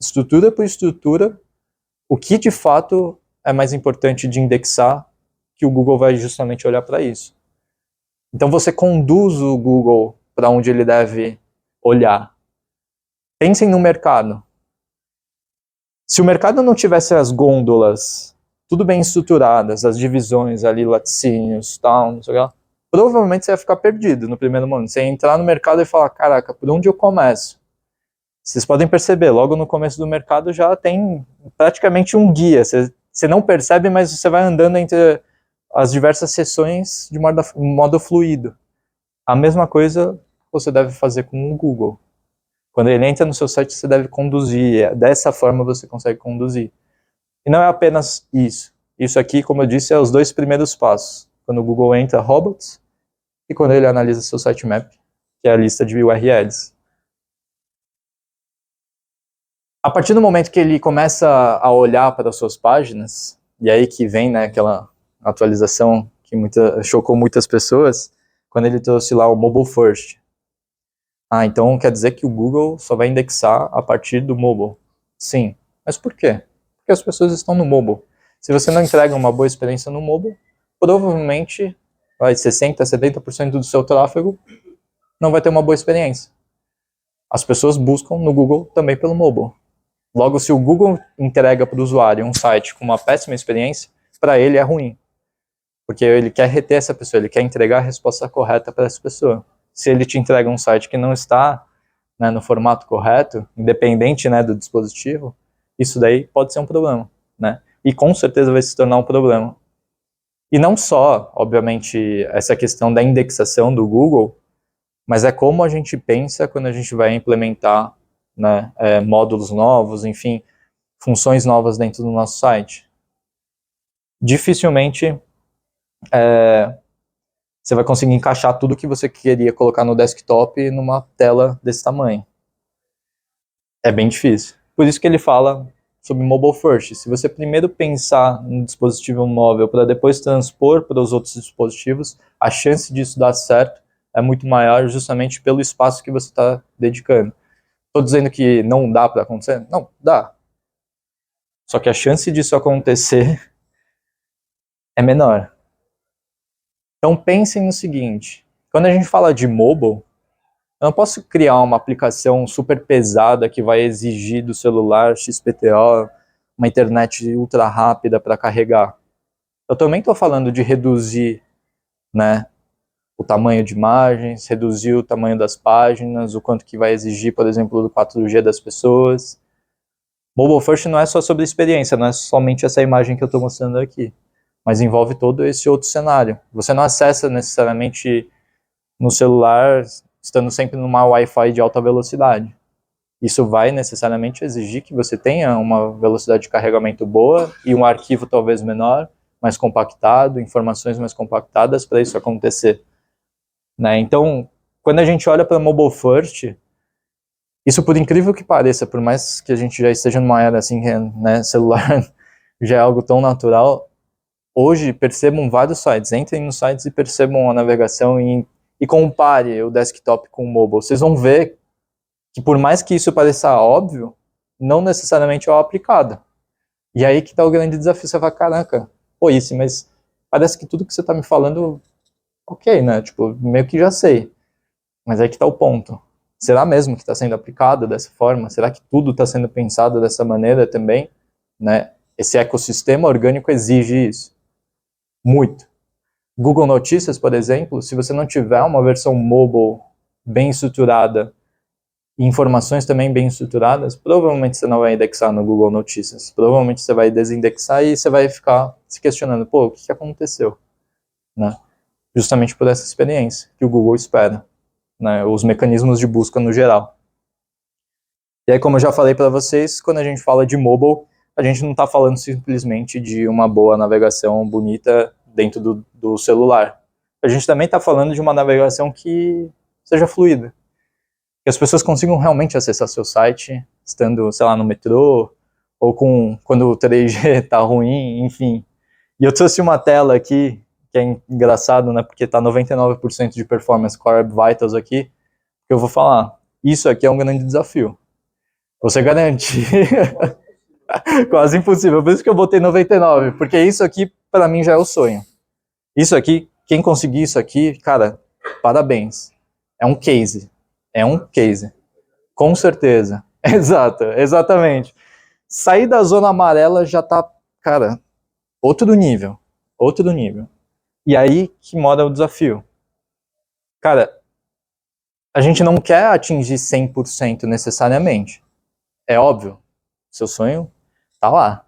estrutura por estrutura, o que de fato é mais importante de indexar, que o Google vai justamente olhar para isso. Então você conduz o Google para onde ele deve olhar. Pensem no mercado. Se o mercado não tivesse as gôndolas tudo bem estruturadas, as divisões ali, laticínios, tal, não sei o que lá, provavelmente você ia ficar perdido no primeiro momento. Você ia entrar no mercado e falar, caraca, por onde eu começo? Vocês podem perceber, logo no começo do mercado já tem praticamente um guia. Você não percebe, mas você vai andando entre as diversas seções de modo fluido. A mesma coisa você deve fazer com o Google. Quando ele entra no seu site, você deve conduzir. Dessa forma você consegue conduzir. E não é apenas isso. Isso aqui, como eu disse, é os 2 primeiros passos. Quando o Google entra robots e quando ele analisa seu sitemap, que é a lista de URLs. A partir do momento que ele começa a olhar para as suas páginas, e aí que vem, né, aquela atualização que chocou muitas pessoas, quando ele trouxe lá o Mobile First. Então quer dizer que o Google só vai indexar a partir do mobile. Sim, mas por quê? Porque as pessoas estão no mobile. Se você não entrega uma boa experiência no mobile, provavelmente 60%, 70% do seu tráfego não vai ter uma boa experiência. As pessoas buscam no Google também pelo mobile. Logo, se o Google entrega para o usuário um site com uma péssima experiência, para ele é ruim. Porque ele quer reter essa pessoa, ele quer entregar a resposta correta para essa pessoa. Se ele te entrega um site que não está, né, no formato correto, independente, né, do dispositivo, isso daí pode ser um problema, né? E com certeza vai se tornar um problema. E não só, obviamente, essa questão da indexação do Google, mas é como a gente pensa quando a gente vai implementar, né, módulos novos, enfim, funções novas dentro do nosso site. Dificilmente você vai conseguir encaixar tudo que você queria colocar no desktop numa tela desse tamanho. É bem difícil. Por isso que ele fala sobre mobile first. Se você primeiro pensar no dispositivo móvel para depois transpor para os outros dispositivos, a chance disso dar certo é muito maior justamente pelo espaço que você está dedicando. Estou dizendo que não dá para acontecer? Não, dá. Só que a chance disso acontecer é menor. Então pensem no seguinte, quando a gente fala de mobile, eu não posso criar uma aplicação super pesada que vai exigir do celular XPTO, uma internet ultra rápida para carregar. Eu também estou falando de reduzir, né, o tamanho de imagens, reduzir o tamanho das páginas, o quanto que vai exigir, por exemplo, do 4G das pessoas. Mobile First não é só sobre experiência, não é somente essa imagem que eu estou mostrando aqui, mas envolve todo esse outro cenário. Você não acessa necessariamente no celular, estando sempre numa Wi-Fi de alta velocidade. Isso vai necessariamente exigir que você tenha uma velocidade de carregamento boa e um arquivo talvez menor, mais compactado, informações mais compactadas para isso acontecer. Né? Então, quando a gente olha para Mobile First, isso, por incrível que pareça, por mais que a gente já esteja numa era assim, né, celular já é algo tão natural, hoje percebam vários sites, entrem nos sites e percebam a navegação e compare o desktop com o mobile. Vocês vão ver que por mais que isso pareça óbvio, não necessariamente é o aplicado. E aí que está o grande desafio, você vai, caraca, pô, isso, mas parece que tudo que você está me falando, ok, né, tipo, meio que já sei. Mas aí que está o ponto. Será mesmo que está sendo aplicado dessa forma? Será que tudo está sendo pensado dessa maneira também? Né? Esse ecossistema orgânico exige isso. Muito. Google Notícias, por exemplo, se você não tiver uma versão mobile bem estruturada e informações também bem estruturadas, provavelmente você não vai indexar no Google Notícias. Provavelmente você vai desindexar e você vai ficar se questionando, pô, o que aconteceu? Né? Justamente por essa experiência que o Google espera. Né, os mecanismos de busca no geral. E aí, como eu já falei para vocês, quando a gente fala de mobile, a gente não está falando simplesmente de uma boa navegação bonita dentro do celular. A gente também está falando de uma navegação que seja fluida. Que as pessoas consigam realmente acessar seu site, estando, sei lá, no metrô, ou quando o 3G está ruim, enfim. E eu trouxe uma tela aqui, que é engraçado, né, porque está 99% de performance Core Web Vitals aqui, que eu vou falar. Isso aqui é um grande desafio. Você garantir, quase impossível, por isso que eu botei 99, porque isso aqui, para mim, já é o sonho. Isso aqui, quem conseguir isso aqui, cara, parabéns. É um case. É um case. Com certeza. Exato, exatamente. Sair da zona amarela já tá, cara, outro nível. Outro nível. E aí que mora o desafio. Cara, a gente não quer atingir 100% necessariamente. É óbvio, seu sonho tá lá.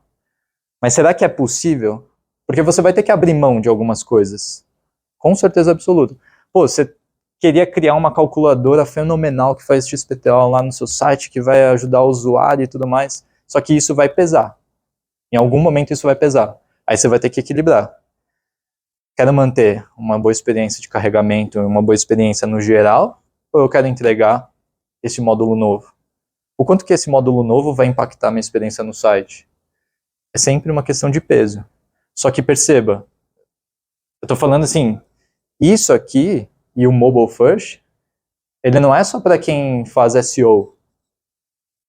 Mas será que é possível? Porque você vai ter que abrir mão de algumas coisas. Com certeza absoluta. Pô, você queria criar uma calculadora fenomenal que faz XPTO lá no seu site, que vai ajudar o usuário e tudo mais. Só que isso vai pesar. Em algum momento isso vai pesar. Aí você vai ter que equilibrar. Quero manter uma boa experiência de carregamento, uma boa experiência no geral, ou eu quero entregar esse módulo novo? O quanto que esse módulo novo vai impactar a minha experiência no site? É sempre uma questão de peso. Só que perceba, eu estou falando assim, isso aqui e o mobile first, ele não é só para quem faz SEO,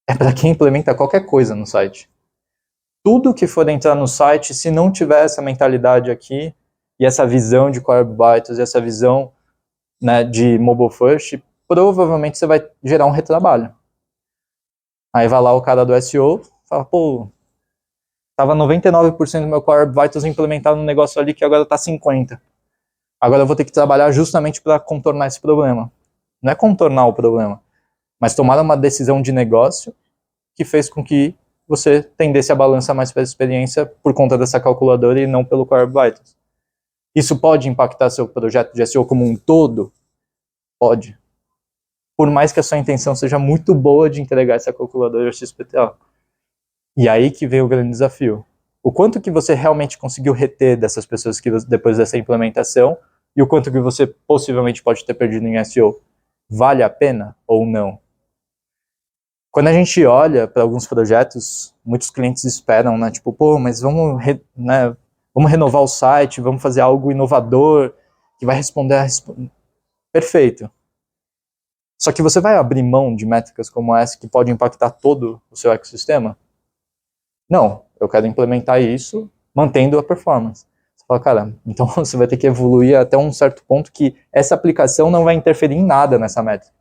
é para quem implementa qualquer coisa no site. Tudo que for entrar no site, se não tiver essa mentalidade aqui, e essa visão de Core Web Vitals, e essa visão, né, de mobile first, provavelmente você vai gerar um retrabalho. Aí vai lá o cara do SEO, fala, pô, tava 99% do meu Core Web Vitals implementado no negócio ali que agora tá 50%. Agora eu vou ter que trabalhar justamente para contornar esse problema. Não é contornar o problema, mas tomar uma decisão de negócio que fez com que você tendesse a balança mais para a experiência por conta dessa calculadora e não pelo Core Web Vitals. Isso pode impactar seu projeto de SEO como um todo? Pode. Por mais que a sua intenção seja muito boa de entregar essa calculadora XPTO. E aí que vem o grande desafio. O quanto que você realmente conseguiu reter dessas pessoas que depois dessa implementação e o quanto que você possivelmente pode ter perdido em SEO. Vale a pena ou não? Quando a gente olha para alguns projetos, muitos clientes esperam, né? Tipo, pô, mas vamos renovar o site, vamos fazer algo inovador, que vai responder a... Perfeito. Só que você vai abrir mão de métricas como essa que pode impactar todo o seu ecossistema? Não, eu quero implementar isso mantendo a performance. Você fala, cara, então você vai ter que evoluir até um certo ponto que essa aplicação não vai interferir em nada nessa métrica.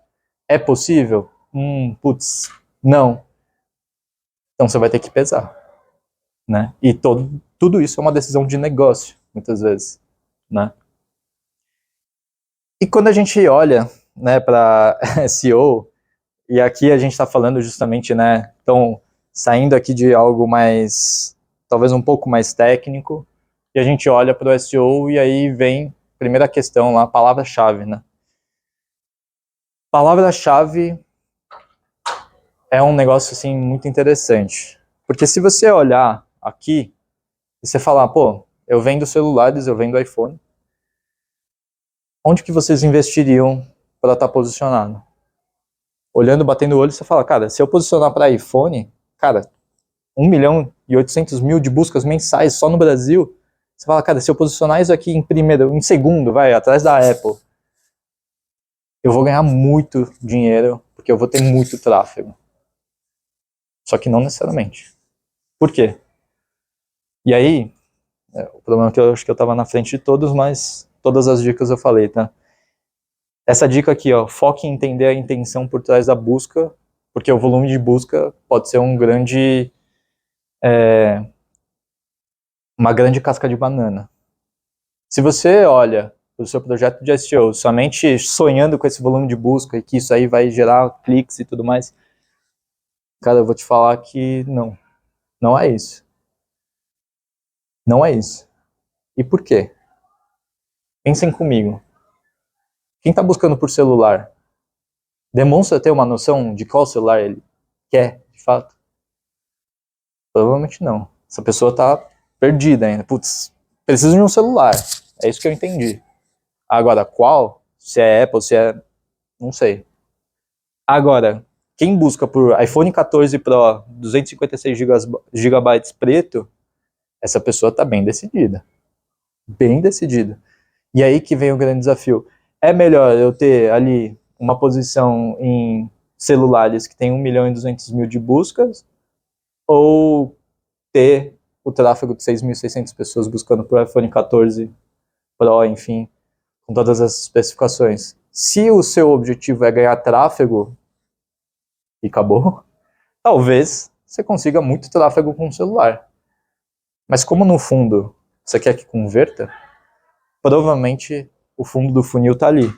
É possível? Putz, não. Então você vai ter que pesar, né? E tudo isso é uma decisão de negócio, muitas vezes, né? E quando a gente olha, né, para SEO, e aqui a gente está falando justamente, né, então, saindo aqui de algo mais, talvez um pouco mais técnico, e a gente olha para o SEO e aí vem a primeira questão lá, palavra-chave, né? Palavra-chave é um negócio, assim, muito interessante, porque se você olhar aqui, e você falar, pô, eu vendo celulares, eu vendo iPhone, onde que vocês investiriam para estar posicionado? Olhando, batendo o olho, você fala, cara, se eu posicionar para iPhone, cara, 1.800.000 de buscas mensais só no Brasil, você fala, cara, se eu posicionar isso aqui em primeiro, em segundo, vai, atrás da Apple, eu vou ganhar muito dinheiro, porque eu vou ter muito tráfego. Só que não necessariamente. Por quê? E aí, o problema é que eu acho que eu estava na frente de todos, mas todas as dicas eu falei, tá? Essa dica aqui, ó, foque em entender a intenção por trás da busca, porque o volume de busca pode ser uma grande casca de banana. Se você olha para o seu projeto de SEO somente sonhando com esse volume de busca e que isso aí vai gerar cliques e tudo mais, cara, eu vou te falar que não é isso. Não é isso. E por quê? Pensem comigo. Quem está buscando por celular demonstra ter uma noção de qual celular ele quer, de fato? Provavelmente não. Essa pessoa está perdida ainda. Putz, preciso de um celular. É isso que eu entendi. Agora, qual? Se é Apple, se é... não sei. Agora, quem busca por iPhone 14 Pro 256 GB preto, essa pessoa está bem decidida. Bem decidida. E aí que vem o grande desafio. É melhor eu ter ali uma posição em celulares que tem 1.200.000 de buscas ou ter o tráfego de 6.600 pessoas buscando por iPhone 14 Pro, enfim, com todas as especificações. Se o seu objetivo é ganhar tráfego e acabou, talvez você consiga muito tráfego com o celular. Mas como no fundo você quer que converta, provavelmente o fundo do funil está ali.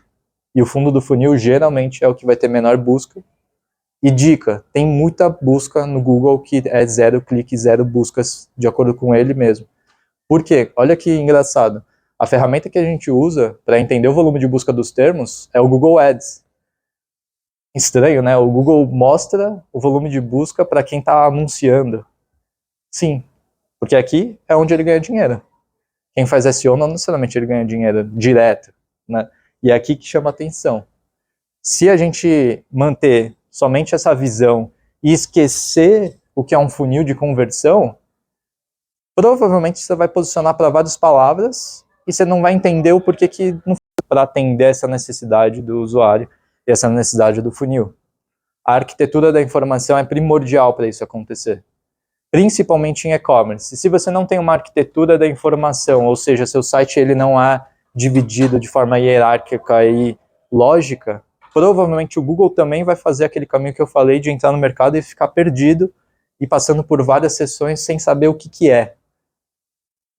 E o fundo do funil geralmente é o que vai ter menor busca. E dica, tem muita busca no Google que é 0 clique, 0 buscas, de acordo com ele mesmo. Por quê? Olha que engraçado. A ferramenta que a gente usa para entender o volume de busca dos termos é o Google Ads. Estranho, né? O Google mostra o volume de busca para quem está anunciando. Sim, porque aqui é onde ele ganha dinheiro. Quem faz SEO não necessariamente ele ganha dinheiro direto, né? E é aqui que chama atenção. Se a gente manter somente essa visão e esquecer o que é um funil de conversão, provavelmente você vai posicionar para várias palavras e você não vai entender o porquê que não foi para atender essa necessidade do usuário e essa necessidade do funil. A arquitetura da informação é primordial para isso acontecer, principalmente em e-commerce. Se você não tem uma arquitetura da informação, ou seja, seu site ele não é dividido de forma hierárquica e lógica, provavelmente o Google também vai fazer aquele caminho que eu falei de entrar no mercado e ficar perdido e passando por várias sessões sem saber o que é.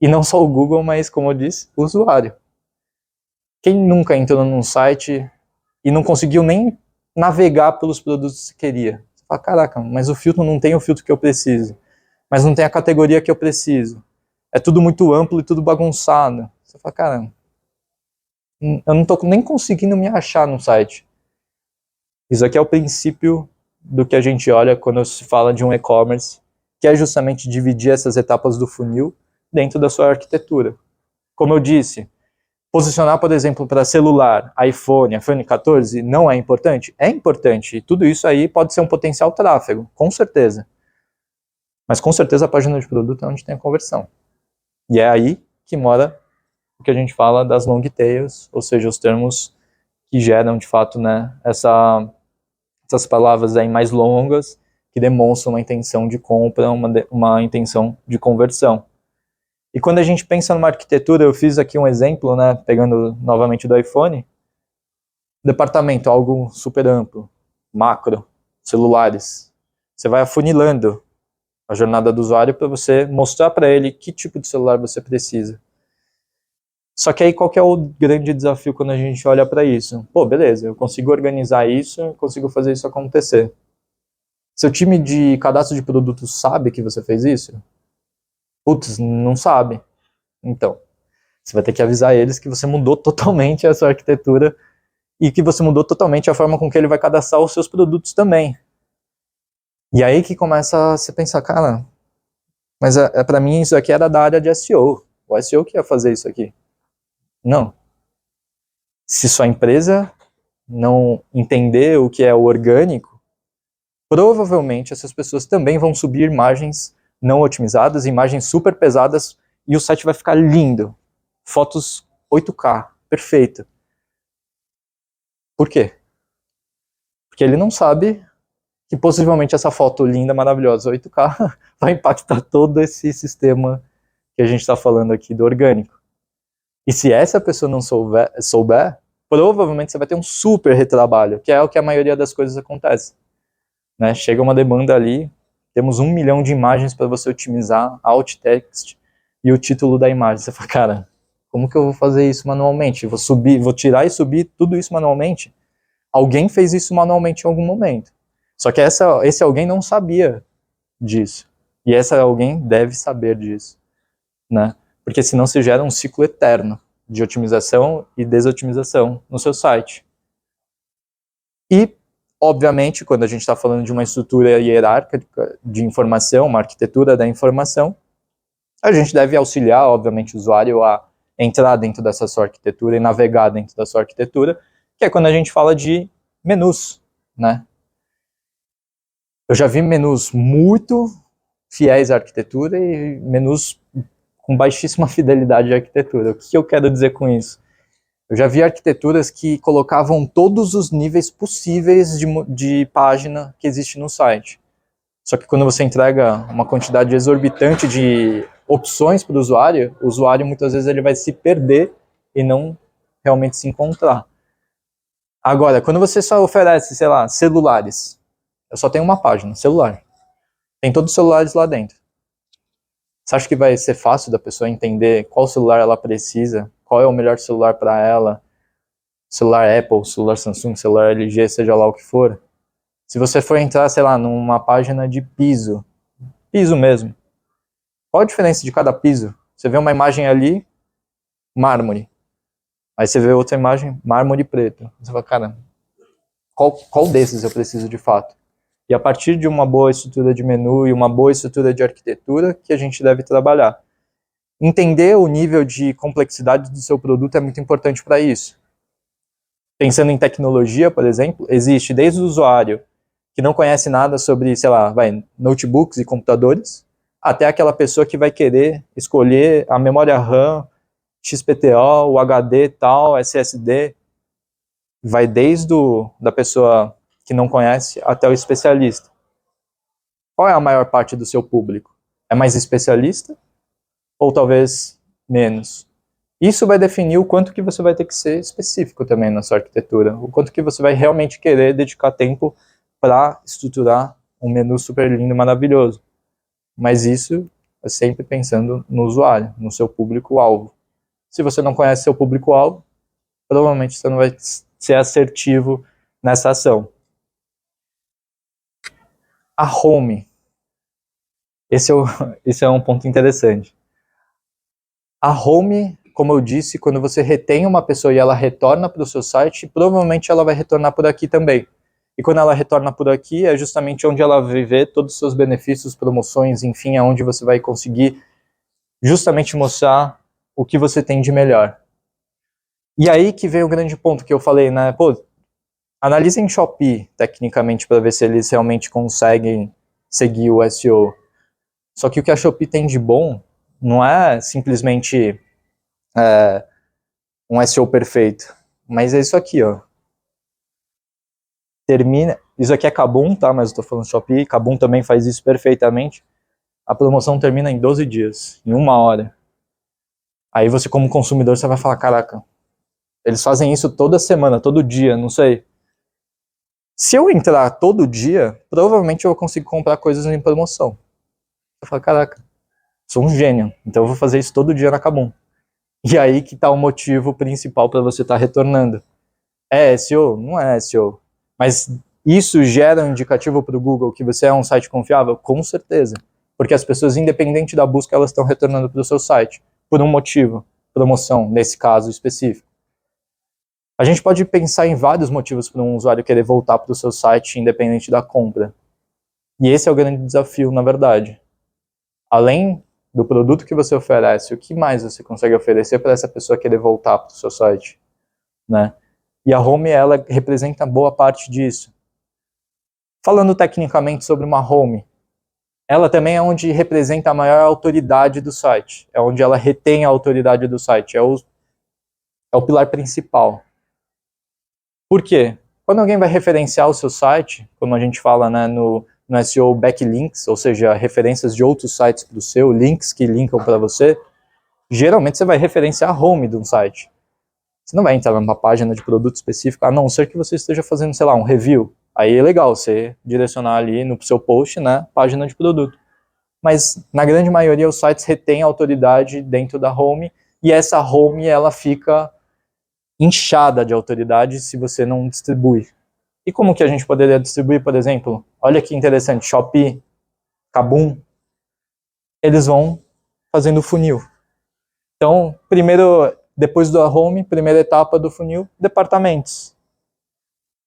E não só o Google, mas, como eu disse, o usuário. Quem nunca entrou num site e não conseguiu nem navegar pelos produtos que queria? Você fala, caraca, mas o filtro não tem o filtro que eu preciso. Mas não tem a categoria que eu preciso. É tudo muito amplo e tudo bagunçado. Você fala, caramba, eu não estou nem conseguindo me achar no site. Isso aqui é o princípio do que a gente olha quando se fala de um e-commerce, que é justamente dividir essas etapas do funil dentro da sua arquitetura. Como eu disse, posicionar, por exemplo, para celular, iPhone 14, não é importante? É importante. E tudo isso aí pode ser um potencial tráfego, com certeza. Mas com certeza a página de produto é onde tem a conversão. E é aí que mora o que a gente fala das long tails, ou seja, os termos que geram de fato, né, essas palavras aí mais longas que demonstram uma intenção de compra, uma intenção de conversão. E quando a gente pensa numa arquitetura, eu fiz aqui um exemplo, né, pegando novamente do iPhone, departamento, algo super amplo, macro, celulares. Você vai afunilando a jornada do usuário para você mostrar para ele que tipo de celular você precisa. Só que aí qual que é o grande desafio quando a gente olha para isso? Pô, beleza, eu consigo organizar isso, eu consigo fazer isso acontecer. Seu time de cadastro de produtos sabe que você fez isso? Putz, não sabe. Então, você vai ter que avisar eles que você mudou totalmente a sua arquitetura e que você mudou totalmente a forma com que ele vai cadastrar os seus produtos também. E aí que começa a se pensar, cara, mas para mim isso aqui era da área de SEO. O SEO que ia fazer isso aqui. Não. Se sua empresa não entender o que é o orgânico, provavelmente essas pessoas também vão subir imagens não otimizadas, imagens super pesadas, e o site vai ficar lindo. Fotos 8K, perfeito. Por quê? Porque ele não sabe que possivelmente essa foto linda, maravilhosa, 8K, vai impactar todo esse sistema que a gente está falando aqui do orgânico. E se essa pessoa não souber, provavelmente você vai ter um super retrabalho, que é o que a maioria das coisas acontece. Né? Chega uma demanda ali, temos 1 milhão de imagens para você otimizar, alt text e o título da imagem. Você fala, cara, como que eu vou fazer isso manualmente? Vou tirar e subir tudo isso manualmente? Alguém fez isso manualmente em algum momento. Só que esse alguém não sabia disso. E essa alguém deve saber disso. Né? Porque senão se gera um ciclo eterno de otimização e desotimização no seu site. E, obviamente, quando a gente está falando de uma estrutura hierárquica de informação, uma arquitetura da informação, a gente deve auxiliar, obviamente, o usuário a entrar dentro dessa sua arquitetura e navegar dentro da sua arquitetura, que é quando a gente fala de menus, né? Eu já vi menus muito fiéis à arquitetura e menus com baixíssima fidelidade à arquitetura. O que eu quero dizer com isso? Eu já vi arquiteturas que colocavam todos os níveis possíveis de página que existe no site. Só que quando você entrega uma quantidade exorbitante de opções para o usuário muitas vezes ele vai se perder e não realmente se encontrar. Agora, quando você só oferece, sei lá, celulares, eu só tenho uma página, celular. Tem todos os celulares lá dentro. Você acha que vai ser fácil da pessoa entender qual celular ela precisa, qual é o melhor celular para ela, celular Apple, celular Samsung, celular LG, seja lá o que for? Se você for entrar, sei lá, numa página de piso mesmo, qual a diferença de cada piso? Você vê uma imagem ali, mármore. Aí você vê outra imagem, mármore preto. Você fala, cara, qual desses eu preciso de fato? E a partir de uma boa estrutura de menu e uma boa estrutura de arquitetura que a gente deve trabalhar. Entender o nível de complexidade do seu produto é muito importante para isso. Pensando em tecnologia, por exemplo, existe desde o usuário que não conhece nada sobre, sei lá, notebooks e computadores, até aquela pessoa que vai querer escolher a memória RAM, XPTO, o HD tal, SSD. Vai desde da pessoa que não conhece até o especialista. Qual é a maior parte do seu público? É mais especialista? Ou talvez menos? Isso vai definir o quanto que você vai ter que ser específico também na sua arquitetura, o quanto que você vai realmente querer dedicar tempo para estruturar um menu super lindo e maravilhoso. Mas isso é sempre pensando no usuário, no seu público-alvo. Se você não conhece seu público-alvo, provavelmente você não vai ser assertivo nessa ação. A home. Esse é um ponto interessante. A home, como eu disse, quando você retém uma pessoa e ela retorna para o seu site, provavelmente ela vai retornar por aqui também. E quando ela retorna por aqui, é justamente onde ela vai ver todos os seus benefícios, promoções, enfim, é onde você vai conseguir justamente mostrar o que você tem de melhor. E aí que vem o grande ponto que eu falei, né? Pô, analisem Shopee, tecnicamente, para ver se eles realmente conseguem seguir o SEO. Só que o que a Shopee tem de bom não é simplesmente um SEO perfeito, mas é isso aqui, ó. Isso aqui é Kabum, tá? Mas eu tô falando Shopee, Kabum também faz isso perfeitamente. A promoção termina em 12 dias, em 1 hora. Aí você, como consumidor, você vai falar, caraca, eles fazem isso toda semana, todo dia, não sei. Se eu entrar todo dia, provavelmente eu vou conseguir comprar coisas em promoção. Eu falo, caraca, sou um gênio, então eu vou fazer isso todo dia na Kabum. E aí que tá o motivo principal para você estar retornando. É SEO? Não é SEO. Mas isso gera um indicativo para o Google que você é um site confiável? Com certeza. Porque as pessoas, independente da busca, elas estão retornando para o seu site. Por um motivo. Promoção, nesse caso específico. A gente pode pensar em vários motivos para um usuário querer voltar para o seu site, independente da compra. E esse é o grande desafio, na verdade. Além do produto que você oferece, o que mais você consegue oferecer para essa pessoa querer voltar para o seu site, né? E a home, ela representa boa parte disso. Falando tecnicamente sobre uma home, ela também é onde representa a maior autoridade do site, é onde ela retém a autoridade do site, é o pilar principal. Por quê? Quando alguém vai referenciar o seu site, como a gente fala, né, no SEO backlinks, ou seja, referências de outros sites para o seu, links que linkam para você, geralmente você vai referenciar a home de um site. Você não vai entrar numa página de produto específico, a não ser que você esteja fazendo, sei lá, um review. Aí é legal você direcionar ali no seu post, né, página de produto. Mas na grande maioria os sites retêm a autoridade dentro da home, e essa home ela fica inchada de autoridade se você não distribui. E como que a gente poderia distribuir, por exemplo? Olha que interessante, Shopee, Kabum, eles vão fazendo funil. Então, primeiro, depois da home, primeira etapa do funil, departamentos.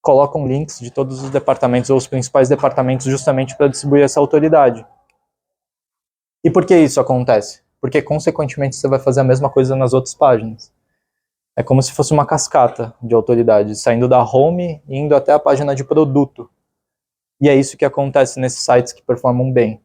Colocam links de todos os departamentos, ou os principais departamentos, justamente para distribuir essa autoridade. E por que isso acontece? Porque, consequentemente, você vai fazer a mesma coisa nas outras páginas. É como se fosse uma cascata de autoridade, saindo da home e indo até a página de produto. E é isso que acontece nesses sites que performam bem.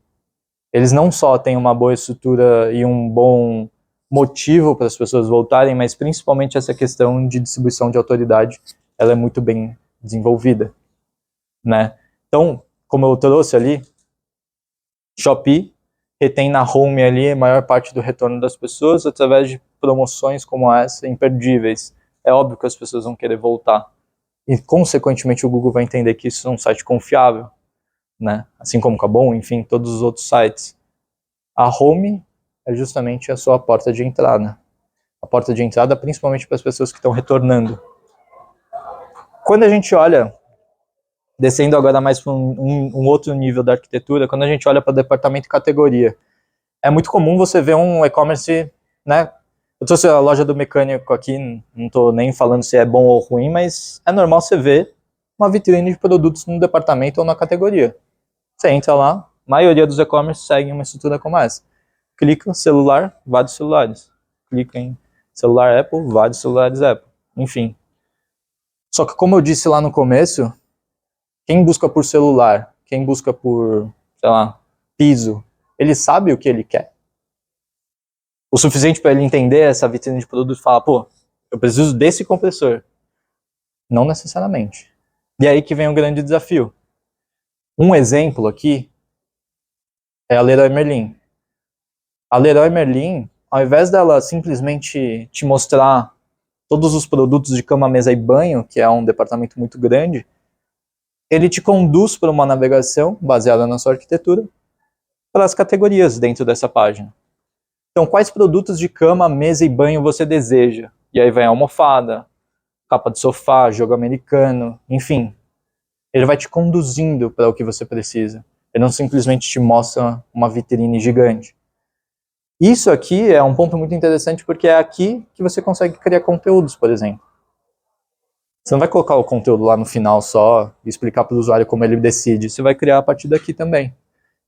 Eles não só têm uma boa estrutura e um bom motivo para as pessoas voltarem, mas principalmente essa questão de distribuição de autoridade, ela é muito bem desenvolvida, né? Então, como eu trouxe ali, Shopee retém na home ali a maior parte do retorno das pessoas através de promoções como essa, imperdíveis. É óbvio que as pessoas vão querer voltar. E, consequentemente, o Google vai entender que isso é um site confiável, né? Assim como o Kabum, enfim, todos os outros sites. A home é justamente a sua porta de entrada. A porta de entrada, principalmente para as pessoas que estão retornando. Quando a gente olha, descendo agora mais para um outro nível da arquitetura, quando a gente olha para o departamento de categoria, é muito comum você ver um e-commerce, né? Eu trouxe a loja do mecânico aqui, não tô nem falando se é bom ou ruim, mas é normal você ver uma vitrine de produtos no departamento ou na categoria. Você entra lá, a maioria dos e-commerce segue uma estrutura como essa. Clica, celular, vários celulares. Clica em celular Apple, vários celulares Apple. Enfim. Só que como eu disse lá no começo, quem busca por celular, quem busca por, sei lá, piso, ele sabe o que ele quer. O suficiente para ele entender essa vitrine de produto e falar, pô, eu preciso desse compressor. Não necessariamente. E aí que vem o grande desafio. Um exemplo aqui é a Leroy Merlin. A Leroy Merlin, ao invés dela simplesmente te mostrar todos os produtos de cama, mesa e banho, que é um departamento muito grande, ele te conduz para uma navegação baseada na sua arquitetura para as categorias dentro dessa página. Então, quais produtos de cama, mesa e banho você deseja? E aí vem a almofada, capa de sofá, jogo americano, enfim. Ele vai te conduzindo para o que você precisa. Ele não simplesmente te mostra uma vitrine gigante. Isso aqui é um ponto muito interessante porque é aqui que você consegue criar conteúdos, por exemplo. Você não vai colocar o conteúdo lá no final só e explicar para o usuário como ele decide. Você vai criar a partir daqui também.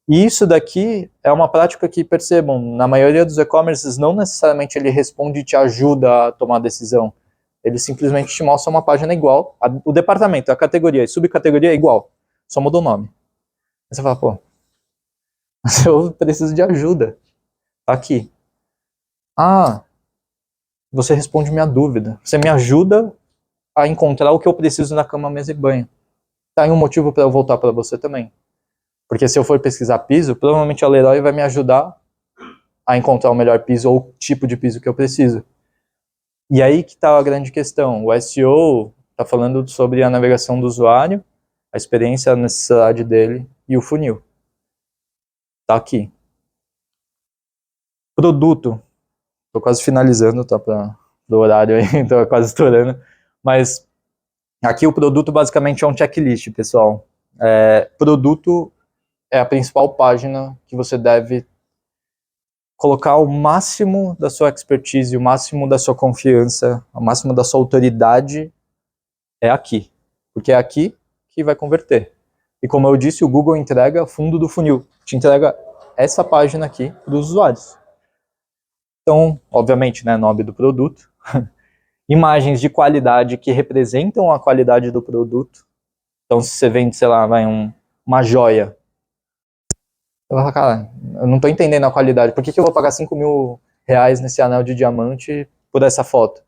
E isso daqui é uma prática que, percebam, na maioria dos e-commerces não necessariamente ele responde e te ajuda a tomar a decisão. Ele simplesmente te mostra uma página igual. O departamento, a categoria e subcategoria é igual. Só mudou o nome. Aí você fala, pô, eu preciso de ajuda. Tá aqui. Ah, você responde minha dúvida. Você me ajuda a encontrar o que eu preciso na cama, mesa e banho. Tá aí um motivo para eu voltar para você também. Porque se eu for pesquisar piso, provavelmente a Leroy vai me ajudar a encontrar o melhor piso ou o tipo de piso que eu preciso. E aí que está a grande questão. O SEO está falando sobre a navegação do usuário, a experiência, a necessidade dele e o funil. Tá aqui. Produto. Estou quase finalizando, tá do horário aí, estou quase estourando. Mas aqui o produto basicamente é um checklist, pessoal. Produto é a principal página que você deve colocar o máximo da sua expertise, o máximo da sua confiança, o máximo da sua autoridade é aqui. Porque é aqui que vai converter. E como eu disse, o Google entrega fundo do funil. Te entrega essa página aqui para os usuários. Então, obviamente, né, nome do produto. Imagens de qualidade que representam a qualidade do produto. Então, se você vende, sei lá, uma joia, eu falo, cara, eu não tô entendendo a qualidade. Por que eu vou pagar 5 mil reais nesse anel de diamante por essa foto?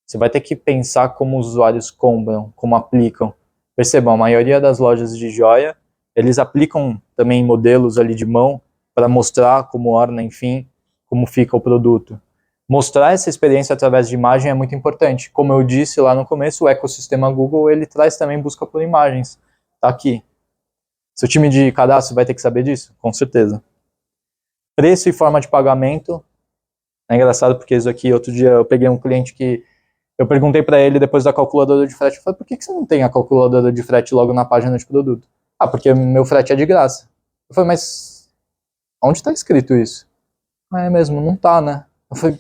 Você vai ter que pensar como os usuários compram, como aplicam. Percebam, a maioria das lojas de joia, eles aplicam também modelos ali de mão para mostrar como orna, enfim, como fica o produto. Mostrar essa experiência através de imagem é muito importante. Como eu disse lá no começo, o ecossistema Google, ele traz também busca por imagens. Tá aqui. Seu time de cadastro vai ter que saber disso? Com certeza. Preço e forma de pagamento. É engraçado porque isso aqui, outro dia eu peguei um cliente que eu perguntei para ele depois da calculadora de frete, eu falei, por que você não tem a calculadora de frete logo na página de produto? Ah, porque meu frete é de graça. Eu falei, mas onde está escrito isso? Ah, é mesmo, não tá, né? Eu falei,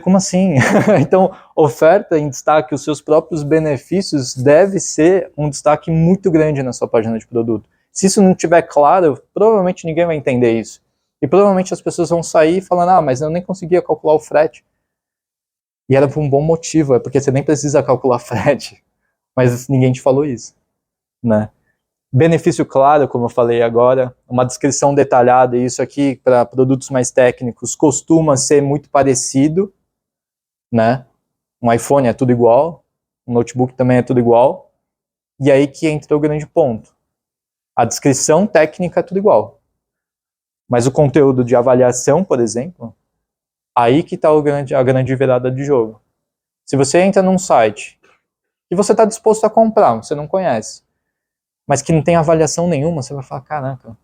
como assim? Então, oferta em destaque os seus próprios benefícios deve ser um destaque muito grande na sua página de produto. Se isso não estiver claro, provavelmente ninguém vai entender isso. E provavelmente as pessoas vão sair falando, ah, mas eu nem conseguia calcular o frete. E era por um bom motivo, é porque você nem precisa calcular frete. Mas ninguém te falou isso, né? Benefício claro, como eu falei agora, uma descrição detalhada, e isso aqui para produtos mais técnicos costuma ser muito parecido, né? Um iPhone é tudo igual, um notebook também é tudo igual, e aí que entra o grande ponto. A descrição técnica é tudo igual, mas o conteúdo de avaliação, por exemplo, aí que está a grande virada de jogo. Se você entra num site e você está disposto a comprar, você não conhece, mas que não tem avaliação nenhuma, você vai falar, caraca,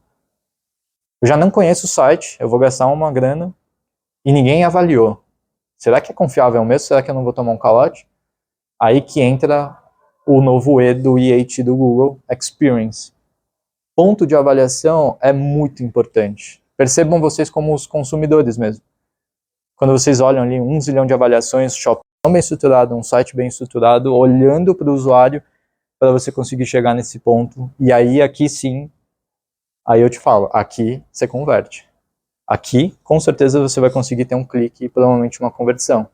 eu já não conheço o site, eu vou gastar uma grana e ninguém avaliou. Será que é confiável mesmo? Será que eu não vou tomar um calote? Aí que entra o novo E do IAT do Google, Experience. Ponto de avaliação é muito importante. Percebam vocês como os consumidores mesmo. quando vocês olham ali 1 zilhão de avaliações, Shopee bem estruturado, um site bem estruturado, olhando para o usuário para você conseguir chegar nesse ponto. E aí, aqui sim, aí eu te falo, aqui você converte. Aqui, com certeza, você vai conseguir ter um clique e provavelmente uma conversão.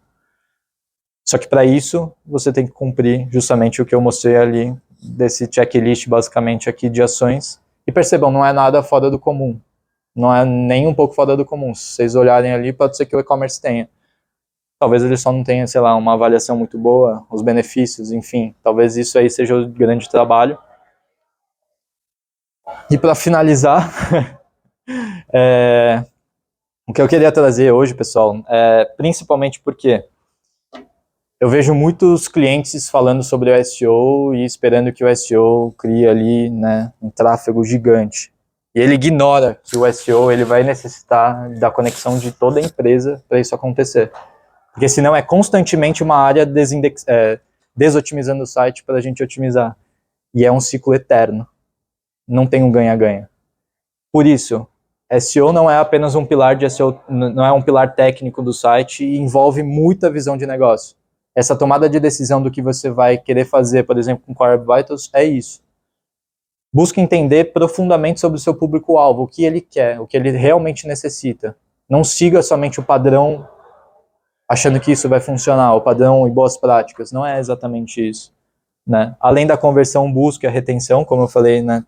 Só que para isso, você tem que cumprir justamente o que eu mostrei ali, desse checklist basicamente aqui de ações. E percebam, não é nada fora do comum. Não é nem um pouco fora do comum. Se vocês olharem ali, pode ser que o e-commerce tenha. Talvez ele só não tenha, sei lá, uma avaliação muito boa, os benefícios, enfim. Talvez isso aí seja o grande trabalho. E para finalizar, o que eu queria trazer hoje, pessoal, principalmente porque eu vejo muitos clientes falando sobre o SEO e esperando que o SEO crie ali, né, um tráfego gigante. E ele ignora que o SEO ele vai necessitar da conexão de toda a empresa para isso acontecer. Porque senão é constantemente uma área desotimizando o site para a gente otimizar. E é um ciclo eterno. Não tem um ganha-ganha. Por isso, SEO não é apenas um pilar de SEO, não é um pilar técnico do site e envolve muita visão de negócio. Essa tomada de decisão do que você vai querer fazer, por exemplo, com Core Vitals, é isso. Busque entender profundamente sobre o seu público-alvo, o que ele quer, o que ele realmente necessita. Não siga somente o padrão achando que isso vai funcionar, o padrão e boas práticas. Não é exatamente isso, né? Além da conversão, busque a retenção, como eu falei, né,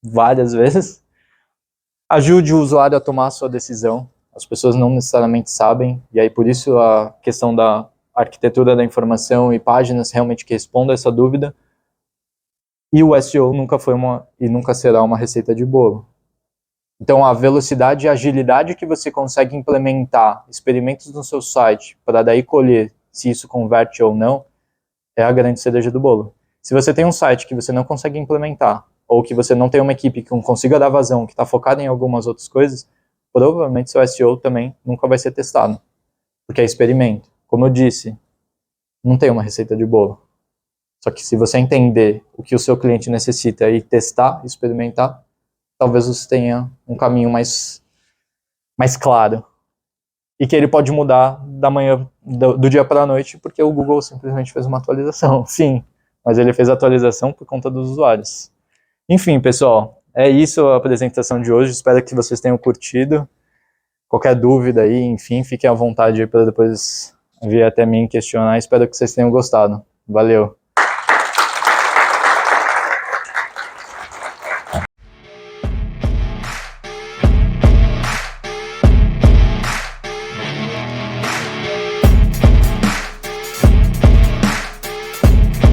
várias vezes. Ajude o usuário a tomar a sua decisão. As pessoas não necessariamente sabem, e aí por isso a questão da arquitetura da informação e páginas realmente que respondam a essa dúvida. E o SEO nunca foi e nunca será uma receita de bolo. Então, a velocidade e a agilidade que você consegue implementar experimentos no seu site para daí colher se isso converte ou não, é a grande cereja do bolo. Se você tem um site que você não consegue implementar, ou que você não tem uma equipe que não consiga dar vazão, que está focada em algumas outras coisas, provavelmente seu SEO também nunca vai ser testado, porque é experimento. Como eu disse, não tem uma receita de bolo. Só que se você entender o que o seu cliente necessita e testar, experimentar, talvez você tenha um caminho mais claro. E que ele pode mudar da manhã, do dia para a noite, porque o Google simplesmente fez uma atualização. Sim, mas ele fez a atualização por conta dos usuários. Enfim, pessoal, é isso a apresentação de hoje. Espero que vocês tenham curtido. Qualquer dúvida aí, enfim, fiquem à vontade para depois vir até mim questionar. Espero que vocês tenham gostado. Valeu!